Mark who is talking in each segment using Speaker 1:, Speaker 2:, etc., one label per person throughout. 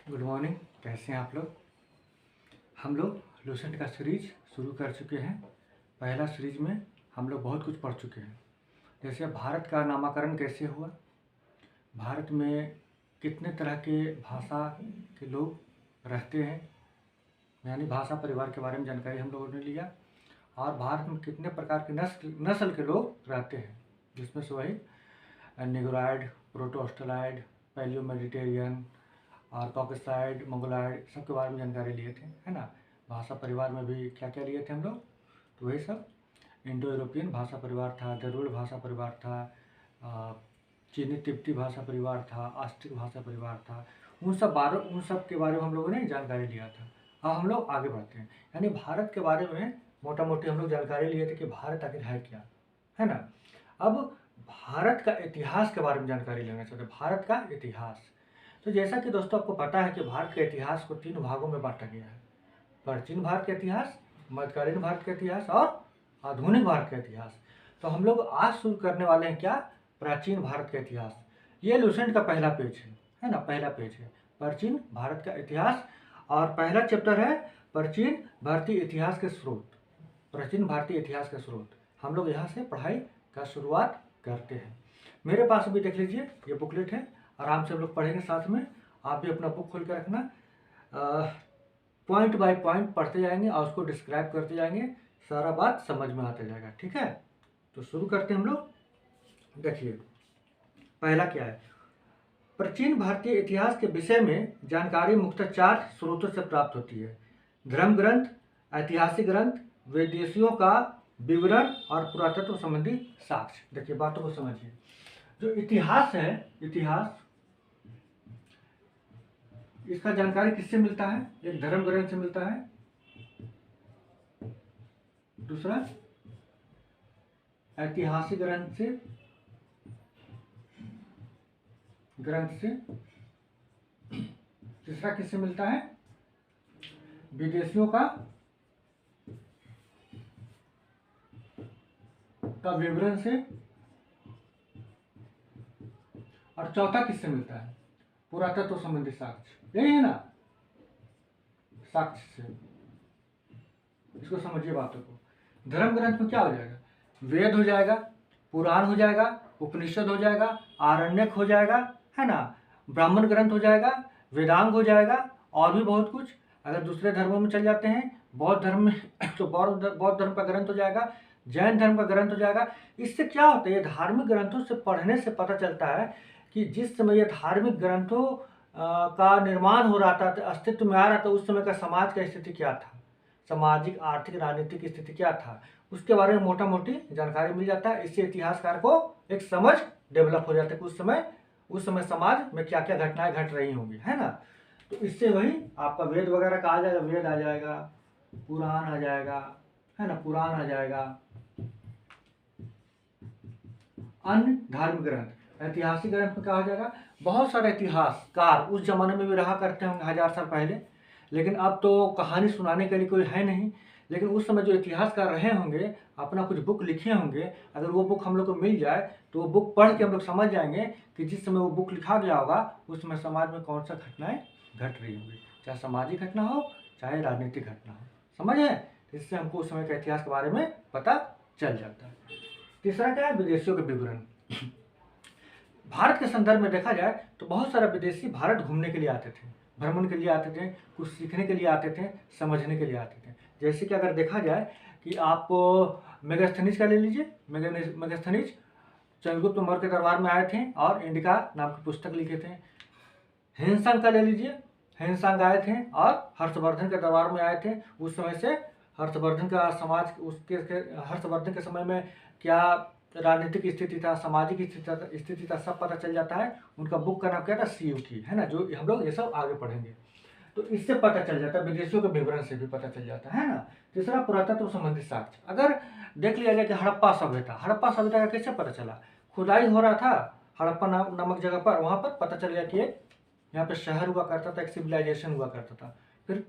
Speaker 1: Good morning. कैसे हैं आप लोग? हम लोग लूसेंट का सीरीज शुरू कर चुके हैं। पहला सीरीज में हम लोग बहुत कुछ पढ़ चुके हैं, जैसे भारत का नामकरण कैसे हुआ, भारत में कितने तरह के भाषा के लोग रहते हैं, यानी भाषा परिवार के बारे में जानकारी हम लोगों ने लिया, और भारत में कितने प्रकार के नस्ल के लोग रहते हैं, जिसमें से वही Negroid, proto Australoid, paleo Mediterranean और कॉकेसाइड, मंगोलॉइड सबके बारे में जानकारी लिए थे, है ना। भाषा परिवार में भी क्या क्या लिए थे हम लोग, तो वही सब इंडो यूरोपियन भाषा परिवार था, द्रविड़ भाषा परिवार था, चीनी तिब्बती भाषा परिवार था, आस्ट्रिक भाषा परिवार था। उन सब के बारे में हम लोगों ने जानकारी लिया था। अब हम लोग आगे बढ़ते हैं, यानी भारत के बारे में मोटा मोटी हम लोग जानकारी लिए थे कि भारत आखिर है क्या, है ना। अब भारत का इतिहास के बारे में जानकारी लेना चाहते हैं, भारत का इतिहास। तो जैसा कि दोस्तों आपको पता है कि भारत के इतिहास को 3 भागों में बांटा गया है: प्राचीन भारत का इतिहास, मध्यकालीन भारत का इतिहास और आधुनिक भारत का इतिहास। तो हम लोग आज शुरू करने वाले हैं क्या, प्राचीन भारत का इतिहास। ये लूसेंट का पहला पेज है ना, पहला पेज है प्राचीन भारत का इतिहास, और पहला चैप्टर है प्राचीन भारतीय इतिहास के स्रोत। प्राचीन भारतीय इतिहास के स्रोत हम लोग यहाँ से पढ़ाई का शुरुआत करते हैं। मेरे पास भी देख लीजिए, ये बुकलेट है, आराम से हम लोग पढ़ेंगे साथ में। आप भी अपना बुक खोल कर रखना, पॉइंट बाय पॉइंट पढ़ते जाएंगे और उसको डिस्क्राइब करते जाएंगे, सारा बात समझ में आते जाएगा, ठीक है। तो शुरू करते हैं हम लोग। देखिए पहला क्या है, प्राचीन भारतीय इतिहास के विषय में जानकारी मुख्यतः 4 स्रोतों से प्राप्त होती है: धर्म ग्रंथ, ऐतिहासिक ग्रंथ, विदेशियों का विवरण और पुरातत्व संबंधी साक्ष्य। देखिए बातों को समझिए। जो इतिहास है, इतिहास इसका जानकारी किससे मिलता है? एक धर्म ग्रंथ से मिलता है, दूसरा ऐतिहासिक ग्रंथ से, तीसरा किससे मिलता है? विदेशियों का विवरण से, और चौथा किससे मिलता है? पुरातत्व संबंधी साक्ष्य। यही है ना, साक्ष्य से। इसको समझिए बातों को। धर्म ग्रंथ में क्या हो जाएगा? वेद हो जाएगा, पुराण हो जाएगा, उपनिषद हो जाएगा, आरण्यक हो जाएगा, है ना, ब्राह्मण ग्रंथ हो जाएगा, वेदांग हो जाएगा, और भी बहुत कुछ। अगर दूसरे धर्मों में चल जाते हैं, बौद्ध धर्म में तो बौद्ध धर्म का ग्रंथ हो जाएगा, जैन धर्म का ग्रंथ हो जाएगा। इससे क्या होता है, ये धार्मिक ग्रंथों से पढ़ने से पता चलता है कि जिस समय ये धार्मिक ग्रंथों का निर्माण हो रहा था, अस्तित्व में आ रहा था, उस समय का समाज का स्थिति क्या था, सामाजिक आर्थिक राजनीतिक स्थिति क्या था, उसके बारे में मोटा मोटी जानकारी मिल जाता है। इससे इतिहासकार को एक समझ डेवलप हो जाता है कि उस समय समाज में क्या क्या घटनाएं घट रही होंगी, है ना। तो इससे वही आपका वेद वगैरह का आ जाएगा, वेद आ जाएगा, पुराण आ जाएगा, है ना, पुराण आ जाएगा, अन्य धार्मिक ग्रंथ। ऐतिहासिक ग्रंथ में क्या हो जाएगा? बहुत सारे इतिहासकार उस जमाने में भी रहा करते होंगे 1000 साल पहले, लेकिन अब तो कहानी सुनाने के लिए कोई है नहीं। लेकिन उस समय जो इतिहासकार रहे होंगे, अपना कुछ बुक लिखे होंगे, अगर वो बुक हम लोग को मिल जाए तो वो बुक पढ़ के हम लोग समझ जाएंगे कि जिस समय वो बुक लिखा गया होगा उस समय समाज में कौन सा घटनाएं घट रही होंगी, चाहे सामाजिक घटना हो चाहे राजनीतिक घटना हो, समझ है। इससे हमको उस समय के इतिहास के बारे में पता चल जाता है। तीसरा क्या है? विदेशियों के विवरण। भारत के संदर्भ में देखा जाए तो बहुत सारे विदेशी भारत घूमने के लिए आते थे, भ्रमण के लिए आते थे, कुछ सीखने के लिए आते थे, समझने के लिए आते थे। जैसे कि अगर देखा जाए कि आप मेगास्थनीज का ले लीजिए, मेगास्थनीज चंद्रगुप्त मौर्य के दरबार में आए थे और इंडिका नाम की पुस्तक लिखे थे। हेनसांग का ले लीजिए, हेनसांग आए थे और हर्षवर्धन के दरबार में आए थे। उस समय से हर्षवर्धन का समाज, हर्षवर्धन के समय में क्या राजनीतिक स्थिति था, सामाजिक स्थिति था, सब पता चल जाता है। उनका बुक का नाम क्या था? सीयूकी, है ना, जो हम लोग ये सब आगे पढ़ेंगे। तो इससे पता चल जाता है, विदेशियों के विवरण से भी पता चल जाता है ना। तीसरा पुरातत्व संबंधी साक्ष्य। अगर देख लिया जाए कि हड़प्पा सभ्यता का कैसे पता चला? खुदाई हो रहा था हड़प्पा नामक जगह पर, वहां पर पता चल गया कि यहाँ पे शहर हुआ करता था, एक सिविलाइजेशन हुआ करता था। फिर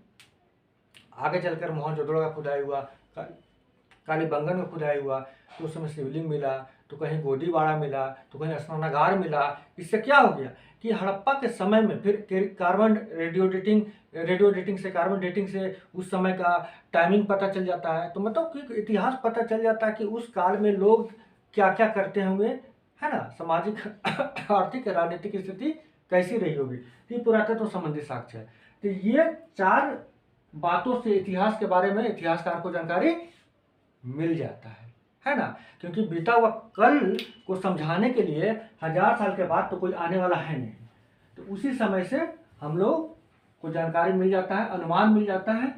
Speaker 1: आगे चलकर मोहनजोदड़ो का खुदाई हुआ, कालीबंगन में खुदाई हुआ, तो उस समय शिवलिंग मिला, तो कहीं गोदीवाड़ा मिला, तो कहीं स्नानागार मिला। इससे क्या हो गया कि हड़प्पा के समय में फिर कार्बन रेडियो डेटिंग से, कार्बन डेटिंग से उस समय का टाइमिंग पता चल जाता है। तो मतलब कि इतिहास पता चल जाता है कि उस काल में लोग क्या क्या करते होंगे, है ना, सामाजिक आर्थिक राजनीतिक स्थिति कैसी रही होगी। ये पुरातत्व संबंधी साक्ष्य है। तो ये 4 बातों से इतिहास के बारे में इतिहासकार को जानकारी मिल जाता है ना, क्योंकि बीता हुआ कल को समझाने के लिए 1000 साल के बाद तो कोई आने वाला है नहीं। तो उसी समय से हम लोग को जानकारी मिल जाता है, अनुमान मिल जाता है,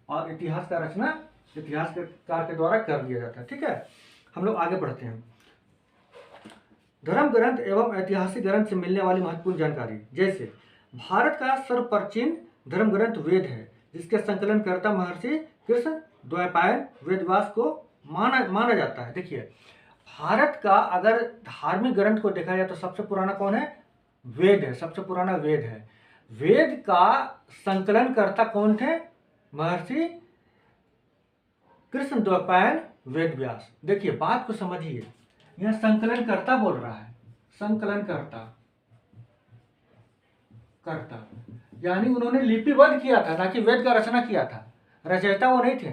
Speaker 1: और इतिहास का रचना इतिहासकार के द्वारा कर दिया जाता है। ठीक है, हम लोग आगे बढ़ते हैं। धर्म ग्रंथ एवं ऐतिहासिक ग्रंथ से मिलने वाली महत्वपूर्ण जानकारी, जैसे भारत का सर्वप्राचीन धर्म ग्रंथ वेद है, जिसके संकलनकर्ता महर्षि कृष्ण द्वैपायन वेदव्यास को माना जाता है। देखिए, भारत का अगर धार्मिक ग्रंथ को देखा जाए तो सबसे पुराना कौन है? वेद है, सबसे पुराना वेद है। वेद का संकलनकर्ता कौन थे? महर्षि कृष्ण द्वैपायन वेदव्यास। देखिए, बात को समझिए, यह संकलनकर्ता बोल रहा है, संकलनकर्ता यानी उन्होंने लिपिबद्ध किया था, ना कि वेद का रचना किया था। रचयिता वो नहीं थे,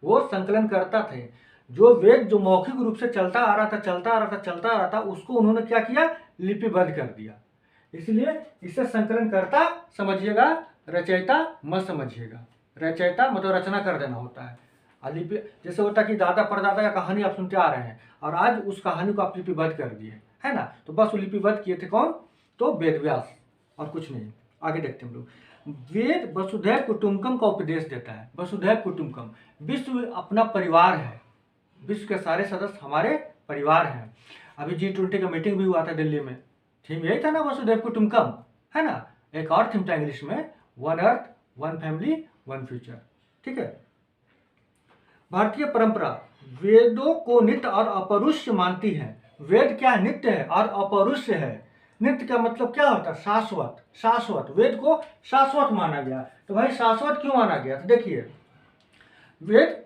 Speaker 1: वो संकलनकर्ता थे। जो वेद जो मौखिक रूप से चलता आ रहा था, उसको उन्होंने क्या किया? लिपिबद्ध कर दिया। इसलिए इसे संकलनकर्ता समझिएगा, रचयिता मत समझिएगा। रचयिता मतलब रचना कर देना होता है। लिपि जैसे होता है कि दादा परदादा का कहानी आप सुनते आ रहे हैं और आज उस कहानी को आप लिपिबद्ध कर दिए, है ना, तो बस वो लिपिबद्ध किए थे कौन? तो वेदव्यास, और कुछ नहीं। आगे देखते हैं हम लोग। वेद वसुधैव कुटुंबकम का उपदेश देता है। वसुधैव कुटुंबकम, विश्व अपना परिवार है, विश्व के सारे सदस्य हमारे परिवार हैं। अभी G20 का मीटिंग भी हुआ था दिल्ली में, थीम यही था ना, वसुधैव कुटुंबकम, है ना। एक और थीम था इंग्लिश में, one earth one family one future. ठीक है। भारतीय परंपरा वेदों को नित्य और अपरुष्य मानती है। वेद क्या है? नित्य है और अपरुष्य है। नित्य का मतलब क्या होता है? शाश्वत, शाश्वत। वेद को शाश्वत माना गया। तो भाई शाश्वत क्यों माना गया? तो देखिए, वेद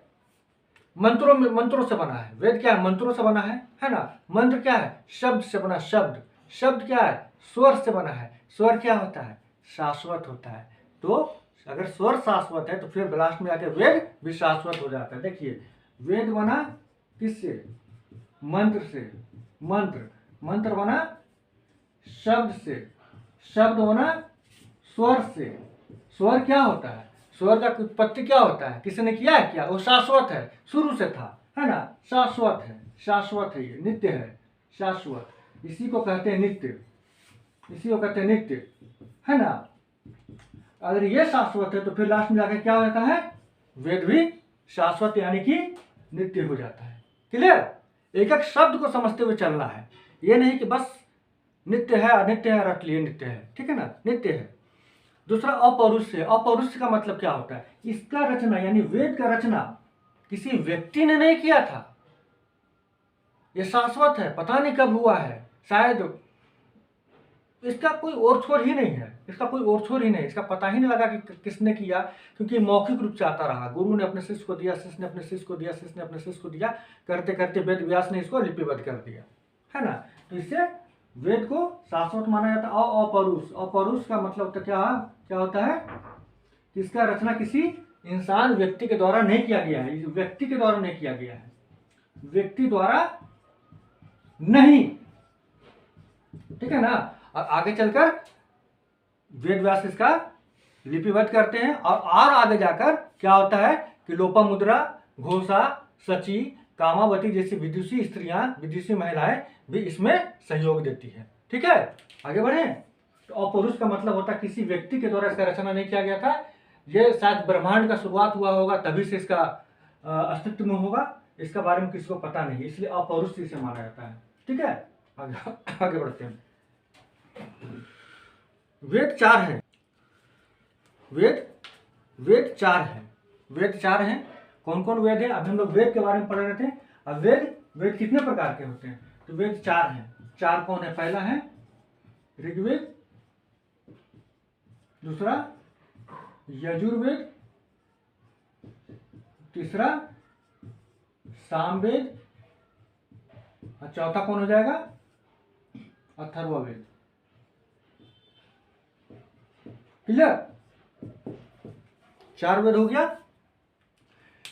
Speaker 1: मंत्रों से बना है। वेद क्या है? मंत्रों से बना है ना। मंत्र क्या है? शब्द से बना। शब्द क्या है? स्वर से बना है। स्वर क्या होता है? शाश्वत होता है। तो अगर स्वर शाश्वत है तो फिर लास्ट में आके वेद भी शाश्वत हो जाता है। देखिए, वेद बना किससे? मंत्र से। मंत्र बना शब्द से। शब्द बना स्वर से। स्वर क्या होता है? स्वर का उत्पत्ति क्या होता है? किसने किया है? क्या वो शाश्वत है, शुरू से था, है ना। शाश्वत है, शाश्वत है, ये नित्य है, शाश्वत। इसी को कहते हैं नित्य, इसी को कहते हैं नित्य, है ना। अगर ये शाश्वत है तो फिर लास्ट में जाकर क्या हो जाता है? वेद भी शाश्वत यानी कि नित्य हो जाता है। क्लियर? एक एक शब्द को समझते हुए चलना है, ये नहीं कि बस नित्य है अनित्य है रट लिए नित्य है। ठीक है ना, नित्य है। दूसरा अपौरुष्य। अपौरुष्य का मतलब क्या होता है? इसका रचना यानी वेद का रचना किसी व्यक्ति ने नहीं किया था, ये शाश्वत है, पता नहीं कब हुआ है, शायद इसका कोई ओर छोर ही नहीं है, इसका कोई ओर छोर ही नहीं, इसका पता ही नहीं लगा कि किसने किया, क्योंकि मौखिक रूप से आता रहा। गुरु ने अपने शिष्य को दिया, शिष्य ने अपने शिष्य को दिया, शिष्य ने अपने शिष्य को दिया, करते करते वेद व्यास ने इसको लिपिबद्ध कर दिया, है ना। तो इससे वेद को शाश्वत माना जाता है। अपौरुष, अपौरुष का मतलब तो क्या होता है? कि इसका रचना किसी इंसान व्यक्ति के द्वारा नहीं किया गया है, व्यक्ति के द्वारा नहीं किया गया है, व्यक्ति द्वारा नहीं। ठीक है ना। और आगे चलकर वेद व्यास इसका लिपिबद्ध करते हैं, और आगे जाकर क्या होता है कि लोपामुद्रा, घोषा, सची, कामावती जैसी विदुषी स्त्रियां, विदुषी महिलाएं भी इसमें सहयोग देती है। ठीक है, आगे बढ़े। तो अपौरुष का मतलब होता है किसी व्यक्ति के द्वारा इसका रचना नहीं किया गया था, ये शायद ब्रह्मांड का शुरुआत हुआ होगा तभी से इसका अस्तित्व में होगा, इसका बारे में किसी को पता नहीं, इसलिए अपौरुष इसे माना जाता है। ठीक है, आगे बढ़ते हैं। वेद 4 हैं। वेद 4 हैं। वेद 4 हैं। कौन कौन वेद है? अभी हम लोग वेद के बारे में पढ़ रहे थे। अब वेद कितने प्रकार के होते हैं? तो वेद 4 हैं। 4 कौन है? पहला है ऋग्वेद, दूसरा यजुर्वेद, तीसरा सामवेद, और चौथा कौन हो जाएगा? अथर्ववेद। क्लियर? 4 वेद हो गया।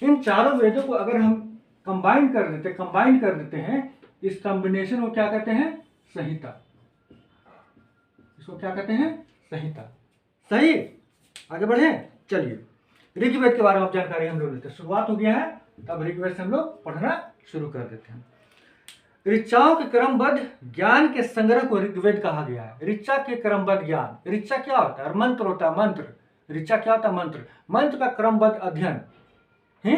Speaker 1: इन चारों वेदों को अगर हम कंबाइन कर देते हैं, इस कॉम्बिनेशन को क्या कहते हैं? संहिता। इसको क्या कहते हैं? संहिता। सही, आगे बढ़े। चलिए ऋग्वेद के बारे में जानकारी हम लोग लेते हैं। शुरुआत हो गया है, तब ऋग्वेद से हम लोग पढ़ना शुरू कर देते हैं। ऋचाओं के क्रमबद्ध ज्ञान के संग्रह को ऋग्वेद कहा गया है। ऋचा के क्रमबद्ध ज्ञान, ऋचा क्या होता है? मंत्र होता है, मंत्र। ऋचा क्या होता है? मंत्र। मंत्र का क्रमबद्ध अध्ययन ही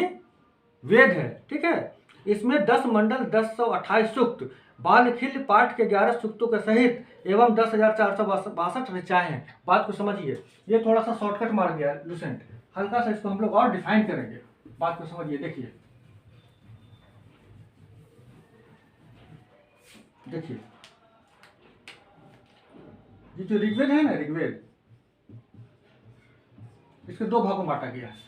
Speaker 1: वेद है, ठीक है। इसमें 10 मंडल, 1028 सूक्त, बालखिल्य पाठ के 11 सूक्तों के सहित एवं 10,462 ऋचाएं हैं। बात को समझिए, ये थोड़ा सा शॉर्टकट मार गया लुसेंट, हल्का सा इसको हम लोग और डिफाइन करेंगे। बात को समझिए, देखिए ये जो ऋग्वेद है ना, ऋग्वेद, इसके 2 भागों में बांटा गया है।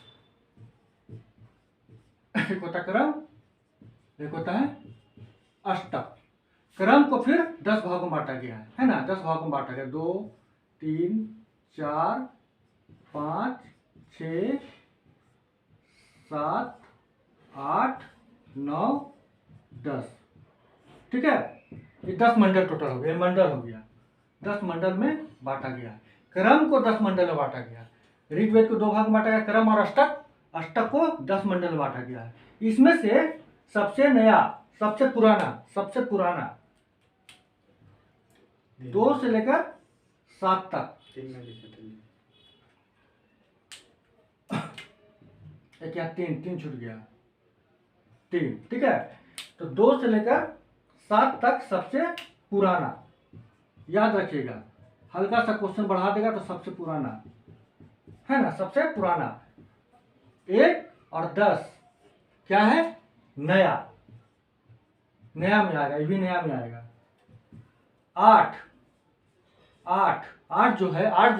Speaker 1: एक होता क्रम, एक होता है अष्टक। क्रम को फिर 10 भागों में बांटा गया है ना, 10 भागों में बांटा गया। 2, 3, 4, 5, 6, 7, 8, 9, 10, ठीक है। ये 10 मंडल टोटल हो गया, ये मंडल हो गया। 10 मंडल में बांटा गया। क्रम को 10 मंडल में बांटा गया। ऋग्वेद को 2 भाग में बांटा गया, क्रम और अष्टक। अष्टक को 10 मंडल में बांटा गया है। इसमें से सबसे नया, सबसे पुराना 2 से लेकर 7 तक, एक या 3 छूट गया, 3, ठीक है। तो 2 से लेकर 7 तक सबसे पुराना, याद रखिएगा। हल्का सा क्वेश्चन बढ़ा देगा तो सबसे पुराना है ना, सबसे पुराना। 1 और 10 क्या है? नया में आएगा, ये भी नया में आएगा। 8 जो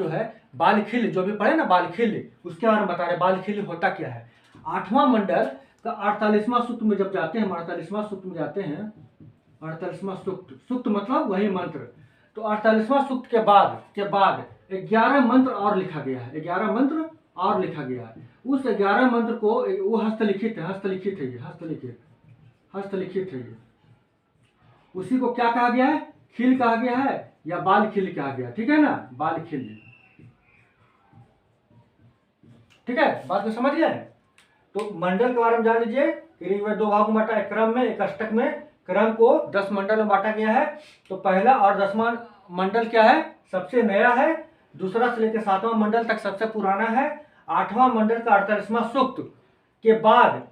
Speaker 1: है बालखिल्य, जो भी पढ़े ना बालखिल्य, उसके बारे में बता रहे। बालखिल्य होता क्या है? 8वां मंडल का 48वां सूक्त में जब जाते हैं, 48वां सूक्त में जाते हैं, 48वां सूक्त मतलब वही मंत्र। तो 48वां सूक्त के बाद 11 मंत्र और लिखा गया है, 11 मंत्र और लिखा गया है। उस 11 मंत्र को, वो हस्तलिखित है ये। उसी को क्या कहा गया है? खिल कहा गया है या बाल खिल कहा गया, ठीक है ना, बाल खिल, ठीक है। बात को समझ गए? तो मंडल के बारे में जान लीजिए कि ऋग्वेद 2 भागों में बांटा है, क्रम में, एक अष्टक में। क्रम को 10 मंडल में बांटा गया है। तो पहला और 10वां मंडल क्या है? सबसे नया है। दूसरा से लेकर 7वां मंडल तक सबसे पुराना है। 8वां मंडल का 48वां सूक्त के बाद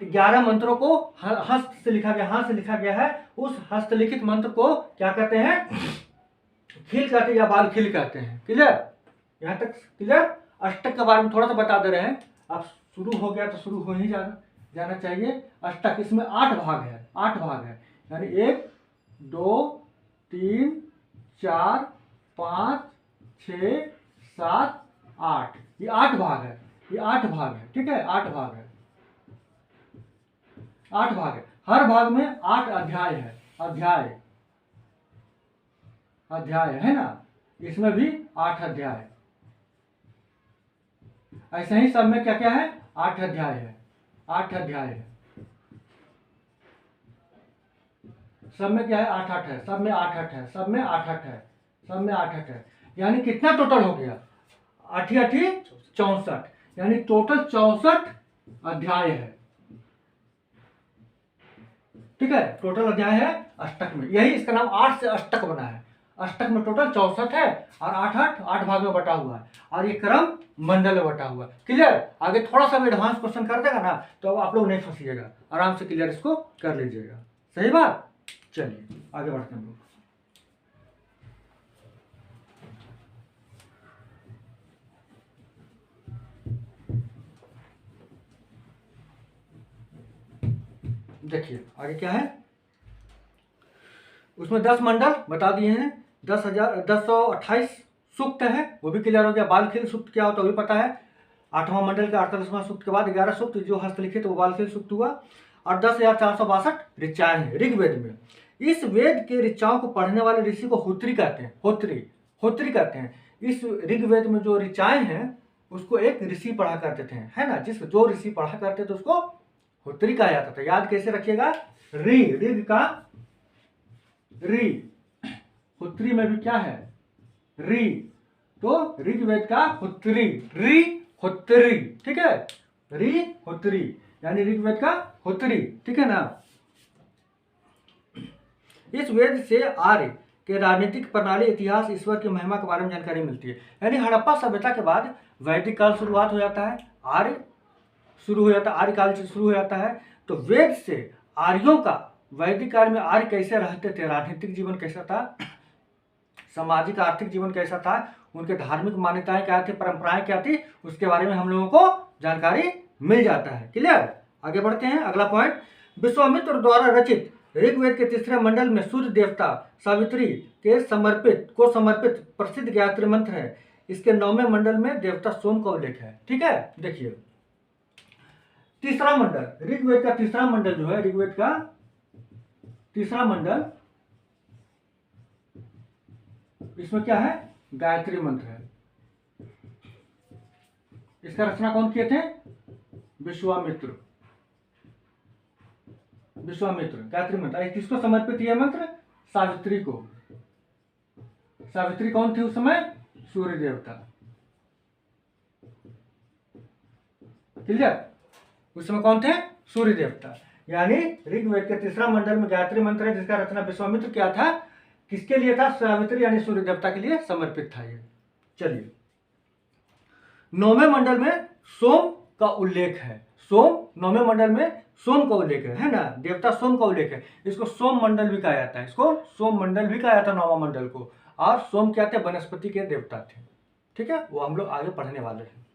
Speaker 1: 11 मंत्रों को हस्त से लिखा गया है। उस हस्तलिखित मंत्र को क्या कहते हैं? खिल कहते हैं या बाल खिल कहते हैं। क्लियर? यहाँ तक क्लियर? अष्टक के बारे में थोड़ा सा बता दे रहे हैं। अब शुरू हो गया तो शुरू हो ही जाना चाहिए। अष्टक, इसमें 8 भाग है, यानी 1, 2, 3, 4, 5, 6, 7, 8, ये 8 भाग है, ठीक है। 8 भाग है। हर भाग में 8 अध्याय है ना, इसमें भी 8 अध्याय। ऐसे ही सब में क्या क्या है? 8 अध्याय है। सब में क्या है? 8 है। सब में 8 है। यानी कितना टोटल हो गया? 8 64, यानी टोटल 64 अध्याय है, ठीक है। टोटल अध्याय है अष्टक में, यही इसका नाम 8 से अष्टक बना है। अष्टक में टोटल 64 है और 8 भाग में बटा हुआ है, और ये क्रम मंडल में बटा हुआ है। क्लियर? आगे थोड़ा सा एडवांस क्वेश्चन कर देगा ना, तो आप लोग नहीं फंसिएगा, आराम से क्लियर इसको कर लीजिएगा। सही बात? चलिए आगे बढ़ते हैं हम लोग। देखिए आगे क्या है, उसमें 10 मंडल बता दिए हैं, 10,128 सूक्त है, वो भी क्लियर हो गया। बालखिल सूक्त क्या होता है वो भी पता है। 8वां मंडल के 48वां सूक्त के बाद 11 सूक्त जो हस्तलिखित वो बालखिल सूक्त हुआ, और 10,462 ऋचाएं हैं ऋग्वेद में। इस वेद के ऋचाओं को पढ़ने वाले ऋषि को होत्री कहते हैं। इस ऋग्वेद में जो ऋचाएं हैं उसको एक ऋषि पढ़ा करते थे, है ना। जो ऋषि पढ़ा करते थे उसको होत्री कहा जाता था। याद कैसे रखिएगा, ऋग का ऋ, होत्री में भी क्या है ऋ, तो ऋग्वेद का होत्री, होत्री, ठीक है, होत्री यानी ऋग्वेद का होत्री, ठीक है ना। इस वेद से आर्य के राजनीतिक प्रणाली, इतिहास, ईश्वर की महिमा के बारे में जानकारी मिलती है। यानी हड़प्पा सभ्यता के बाद वैदिक काल शुरुआत हो जाता है, आर्य शुरू हो जाता है, आर्य काल से शुरू हो जाता है। तो वेद से आर्यों का वैदिक काल में आर्य कैसे रहते थे, राजनीतिक जीवन कैसा था, सामाजिक आर्थिक जीवन कैसा था, उनके धार्मिक मान्यताएं क्या थी, परंपराएं क्या थी, उसके बारे में हम लोगों को जानकारी मिल जाता है। क्लियर। आगे बढ़ते हैं, अगला पॉइंट। विश्वामित्र द्वारा रचित ऋग्वेद के तीसरे मंडल में सूर्य देवता सावित्री के समर्पित प्रसिद्ध गायत्री मंत्र है। इसके 9वें मंडल में देवता सोम का उल्लेख है। ठीक है, देखिए तीसरा मंडल, ऋग्वेद का तीसरा मंडल जो है, ऋग्वेद का तीसरा मंडल, इसमें क्या है, गायत्री मंत्र है। इसका रचना कौन किए थे, विश्वामित्र गायत्री मंत्र। किसको समर्पित यह मंत्र, सावित्री को। सावित्री कौन थी उस समय, सूर्य देवता। क्लियर, उस समय कौन थे, सूर्य देवता। यानी ऋग्वेद के तीसरा मंडल में गायत्री मंत्र है जिसका रचना विश्वामित्र किया था। किसके लिए था, सावित्री यानी सूर्य देवता के लिए समर्पित था ये। चलिए 9वें मंडल में सोम का उल्लेख है। सोम 9वें मंडल में सोम का उल्लेख है ना, देवता सोम का उल्लेख है। इसको सोम मंडल भी कहा जाता है, इसको सोम मंडल भी कहा जाता है 9वां मंडल को। और सोम क्या थे, वनस्पति के देवता थे। ठीक है, वो हम लोग आगे पढ़ने वाले हैं।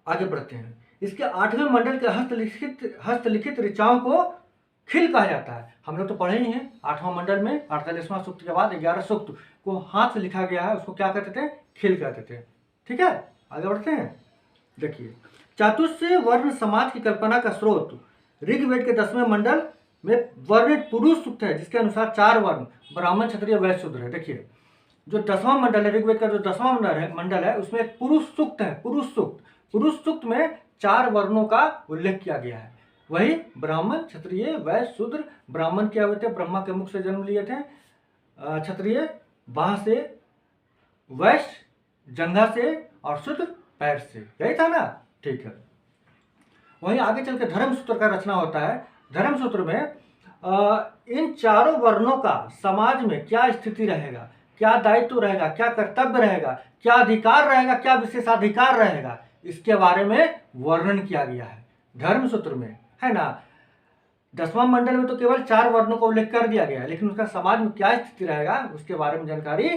Speaker 1: आगे बढ़ते हैं। इसके 8वें मंडल के हस्तलिखित ऋचाओं को खिल कहा जाता है। हम लोग तो पढ़े ही हैं, 8वां मंडल में 48वां सूक्त के बाद 11 सूक्त को हाथ से लिखा गया है, उसको क्या कहते थे, खिल कहते थे। ठीक है, आगे बढ़ते हैं। देखिए चातुर्य वर्ण समाज की कल्पना का स्रोत ऋग्वेद के 10वें मंडल में वर्णित पुरुष सूक्त है, जिसके अनुसार 4 वर्ण ब्राह्मण, क्षत्रिय, वैश्य, शूद्र है। देखिए जो 10वां मंडल है, ऋग्वेद का जो 10वां मंडल है उसमें एक पुरुष सूक्त है। पुरुष सूक्त में 4 वर्णों का उल्लेख किया गया है। वही ब्राह्मण, क्षत्रिय, वैश्य, शूद्र। ब्राह्मण क्या हुए थे, ब्रह्मा के मुख से जन्म लिए थे। क्षत्रिय बाह से, वैश्य जंघा से, और शूद्र पैर से। यही था ना, ठीक है। वहीं आगे चल के धर्म सूत्र का रचना होता है। धर्म सूत्र में इन चारों वर्णों का समाज में क्या स्थिति रहेगा, क्या दायित्व रहेगा, क्या कर्तव्य रहेगा, क्या अधिकार रहेगा, क्या विशेषाधिकार रहेगा, इसके बारे में वर्णन किया गया है धर्म सूत्र में, है ना। 10वां मंडल में तो केवल 4 वर्णों का उल्लेख कर दिया गया है, लेकिन उसका समाज में क्या स्थिति रहेगा उसके बारे में जानकारी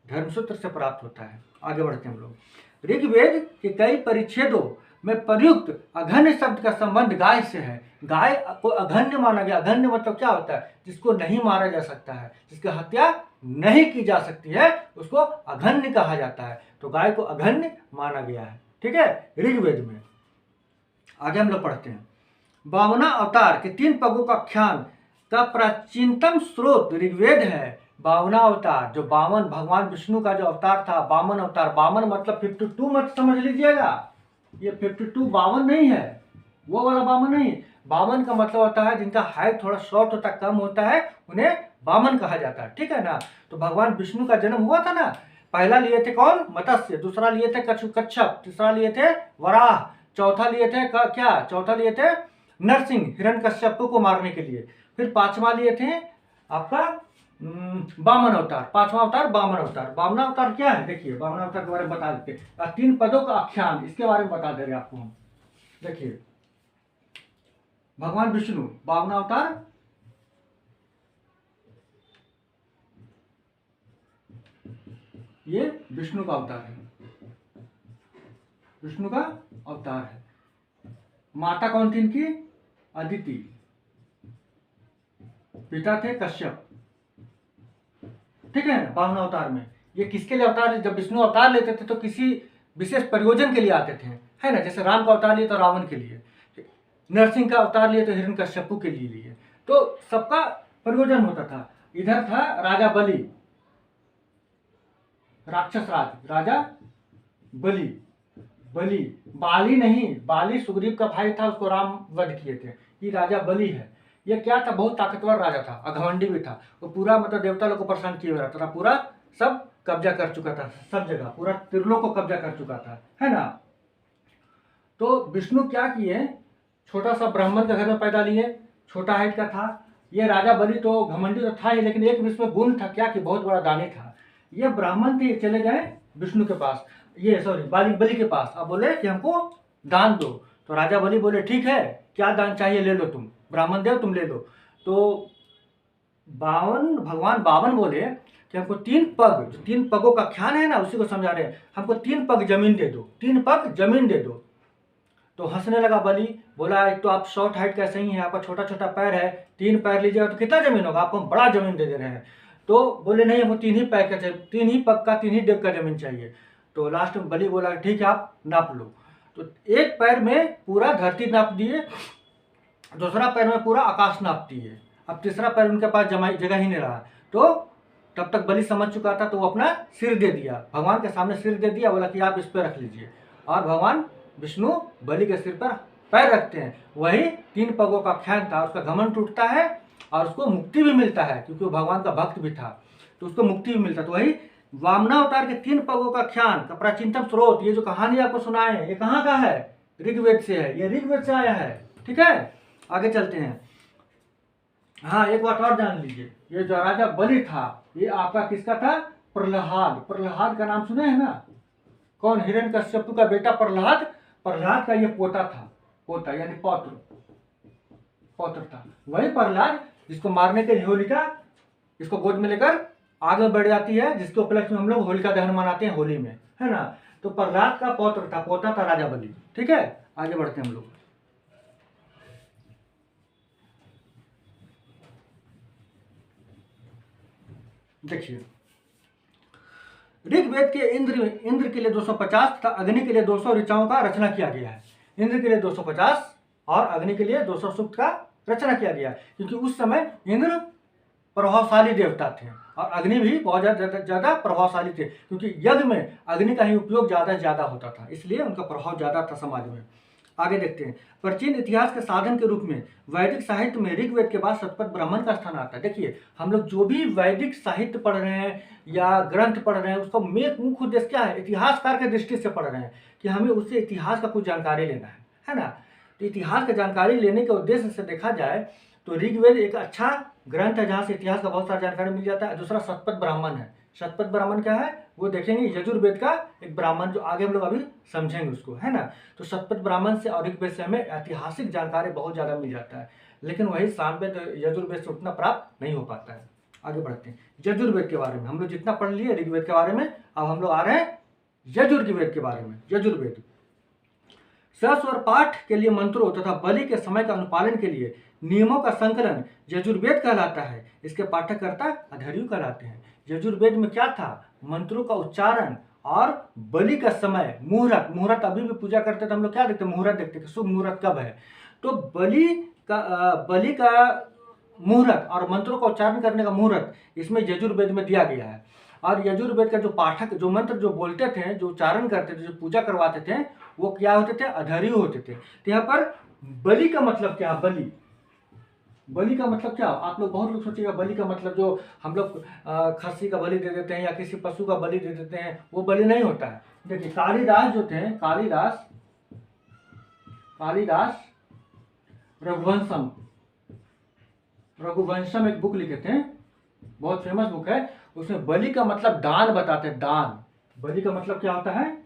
Speaker 1: धर्मसूत्र से प्राप्त होता है। आगे बढ़ते हैं हम लोग। ऋग्वेद के कई परिच्छेदों में प्रयुक्त अघन्य शब्द का संबंध गाय से है। गाय को अघन्य माना गया। अघन्य मतलब क्या होता है, जिसको नहीं मारा जा सकता है, जिसकी हत्या नहीं की जा सकती है, उसको अघन्य कहा जाता है। तो गाय को अघन्य माना गया है। ठीक है, ऋग्वेद में। आगे हम लोग पढ़ते हैं। 52 अवतार के 3 पगों का आख्यान का प्राचीनतम स्रोत ऋग्वेद है। 52 अवतार, जो 52 भगवान विष्णु का जो अवतार था, 52 अवतार, 52 मतलब 52 मत समझ लीजिएगा। ये 52 52 नहीं है, वो वाला 52 नहीं। 52 का मतलब होता है जिनका हाइट थोड़ा शॉर्ट होता है, कम होता है, उन्हें 52 कहा जाता है। ठीक है ना। तो भगवान विष्णु का जन्म हुआ था ना, पहला लिए थे कौन, मत्स्य, दूसरा लिए थे कच्छप, तीसरा लिए थे वराह, चौथा लिए थे क्या, चौथा लिए थे नरसिंह, हिरण्यकश्यप को मारने के लिए। फिर 5वां लिए थे आपका वामन अवतार। 5वां अवतार वामन अवतार। वामन अवतार क्या है, देखिए वामन अवतार के बारे में बता देते हैं। 3 पदों का आख्यान, इसके बारे में बता दे रहे आपको हम। देखिए भगवान विष्णु वामन अवतार, ये विष्णु का अवतार है, विष्णु का अवतार है। माता कौन थी इनकी, अदिति, पिता थे कश्यप। ठीक है, वामन अवतार में ये किसके लिए अवतार, जब विष्णु अवतार लेते थे तो किसी विशेष प्रयोजन के लिए आते थे, है ना। जैसे राम का अवतार लिए तो रावण के लिए, नरसिंह का अवतार लिए तो हिरण्यकश्यप के लिए, तो सबका प्रयोजन होता था। इधर था राजा बलि, राक्षस राज, राजा बलि, बलि बाली नहीं, बाली सुग्रीव का भाई था, उसको राम वध किए थे। ये राजा बलि है। ये क्या था, बहुत ताकतवर राजा था, अघमंडी भी था। वो पूरा मतलब देवता लोग को परेशान किए हुए रहता था, पूरा सब कब्जा कर चुका था, सब जगह पूरा त्रिलोक को कब्जा कर चुका था, है ना। तो विष्णु क्या किए, छोटा सा ब्राह्मण के घर में पैदा लिए, छोटा हाइट का था। ये राजा बलि तो घमंडी तो था ही, लेकिन एक इसमें गुण था क्या कि बहुत बड़ा दानी था। ये ब्राह्मण थे, चले गए विष्णु के पास, ये सॉरी बलि के पास। अब बोले कि हमको दान दो। तो राजा बलि बोले ठीक है, क्या दान चाहिए ले लो, तुम ब्राह्मण देव तुम ले लो। तो भगवान बावन बोले कि हमको 3 पग, जो 3 पगों का ख्याल है ना, उसी को समझा रहे हैं, हमको 3 पग जमीन दे दो, 3 पग जमीन दे दो। तो हंसने लगा बलि, बोला एक तो आप शॉर्ट हाइट का सही है, आपका छोटा छोटा पैर है, 3 पैर लीजिएगा तो कितना जमीन होगा, आपको हम बड़ा जमीन दे रहे हैं। तो बोले नहीं, हमको 3 ही पैर का चाहिए, 3 ही पग का, 3 ही डेग का जमीन चाहिए। तो लास्ट में बलि बोला ठीक है, आप नाप लो। तो एक पैर में पूरा धरती नाप दिए, दूसरा पैर में पूरा आकाश नाप दिए, अब तीसरा पैर उनके पास जगह ही नहीं रहा। तो तब तक बलि समझ चुका था, तो वो अपना सिर दे दिया, भगवान के सामने सिर दे दिया, बोला कि आप इस पर रख लीजिए। और भगवान विष्णु बलि के सिर पर पैर रखते हैं। वही 3 पगों का ख्याल था, उसका घमंड टूटता है और उसको मुक्ति भी मिलता है, क्योंकि वो भगवान का भक्त भी था, तो उसको मुक्ति भी मिलता है। तो वही वामनावतार के 3 पगों का ख्याल का प्राचीनतम स्रोत, ये जो कहानी आपको सुनाए, ये कहाँ का है, ऋग्वेद से है, ये ऋग्वेद से आया है। ठीक है, आगे चलते हैं। हाँ, एक बात और जान लीजिए, ये जो राजा बलि था, ये आपका किसका था, प्रहलाद। प्रहलाद का नाम सुने हैं ना, कौन, हिरण्यकश्यप का बेटा प्रहलाद, प्रहलाद का ये पोता था, पोता यानी पौत्र था। वही प्रहलाद जिसको मारने के लिए होलिका इसको गोद में लेकर आगे बढ़ जाती है, जिसके उपलक्ष्य में हम लोग होलिका दहन मनाते हैं होली में, है ना। तो प्रहलाद का पौत्र था, पोता था राजा बलि। ठीक है, आगे बढ़ते हैं हम लोग। देखिए, ऋग्वेद के इंद्र के लिए 250 तथा अग्नि के लिए 200 ऋचाओं का रचना किया गया है। इंद्र के लिए 250 और अग्नि के लिए 200 सूक्त का रचना किया गया, क्योंकि उस समय इंद्र प्रभावशाली देवता थे और अग्नि भी बहुत ज्यादा प्रभावशाली थे, क्योंकि यज्ञ में अग्नि का ही उपयोग ज्यादा होता था, इसलिए उनका प्रभाव ज्यादा था समाज में। आगे देखते हैं, प्राचीन इतिहास के साधन के रूप में वैदिक साहित्य में ऋग्वेद के बाद शतपथ ब्राह्मण का स्थान आता है। देखिए, हम लोग जो भी वैदिक साहित्य पढ़ रहे हैं या ग्रंथ पढ़ रहे हैं, उसका मुख्य उद्देश्य क्या है, इतिहासकार के दृष्टि से पढ़ रहे हैं कि हमें उससे इतिहास का कुछ जानकारी लेना है ना। तो इतिहास की जानकारी लेने के उद्देश्य से देखा जाए तो ऋग्वेद एक अच्छा ग्रंथ है, जहाँ से इतिहास का बहुत सारा जानकारी मिल जाता है। दूसरा शतपथ ब्राह्मण है। शतपथ ब्राह्मण क्या है वो देखेंगे, यजुर्वेद का एक ब्राह्मण, जो आगे हम लोग अभी समझेंगे उसको, है ना। तो शतपथ ब्राह्मण से और ऋग्वेद से हमें ऐतिहासिक जानकारी बहुत ज़्यादा मिल जाता है, लेकिन वही सामवेद यजुर्वेद से उतना प्राप्त नहीं हो पाता है। आगे बढ़ते हैं, यजुर्वेद के बारे में हम लोग जितना पढ़ लिए ऋग्वेद के बारे में, अब हम लोग आ रहे हैं यजुर्वेद के बारे में। यजुर्वेद सस्वर पाठ के लिए मंत्रों तथा बलि के समय का अनुपालन के लिए नियमों का संकलन यजुर्वेद कहलाता है। इसके पाठककर्ता अधर्यु कहलाते हैं। यजुर्वेद में क्या था, मंत्रों का उच्चारण और बलि का समय, मुहूर्त अभी भी पूजा करते थे हम लोग, क्या देखते, मुहूर्त देखते कि शुभ मुहूर्त कब है। तो बलि का मुहूर्त और मंत्रों का उच्चारण करने का मुहूर्त इसमें यजुर्वेद में दिया गया है। और यजुर्वेद का जो पाठक, जो मंत्र जो बोलते थे, जो उच्चारण करते थे, जो पूजा करवाते थे, वो क्या होते थे, अधर्यु होते थे। तो यहाँ पर बलि का मतलब क्या, बलि का मतलब क्या, आप लोग बहुत लोग सोचिएगा बलि का मतलब जो हम लोग खस्सी का बलि दे देते हैं या किसी पशु का बलि दे देते हैं, वो बलि नहीं होता है। देखिए, कालिदास जो थे, कालिदास रघुवंशम एक बुक लिखे थे, बहुत फेमस बुक है। उसमें बलि का मतलब दान बताते हैं, दान। बलि का मतलब क्या होता है,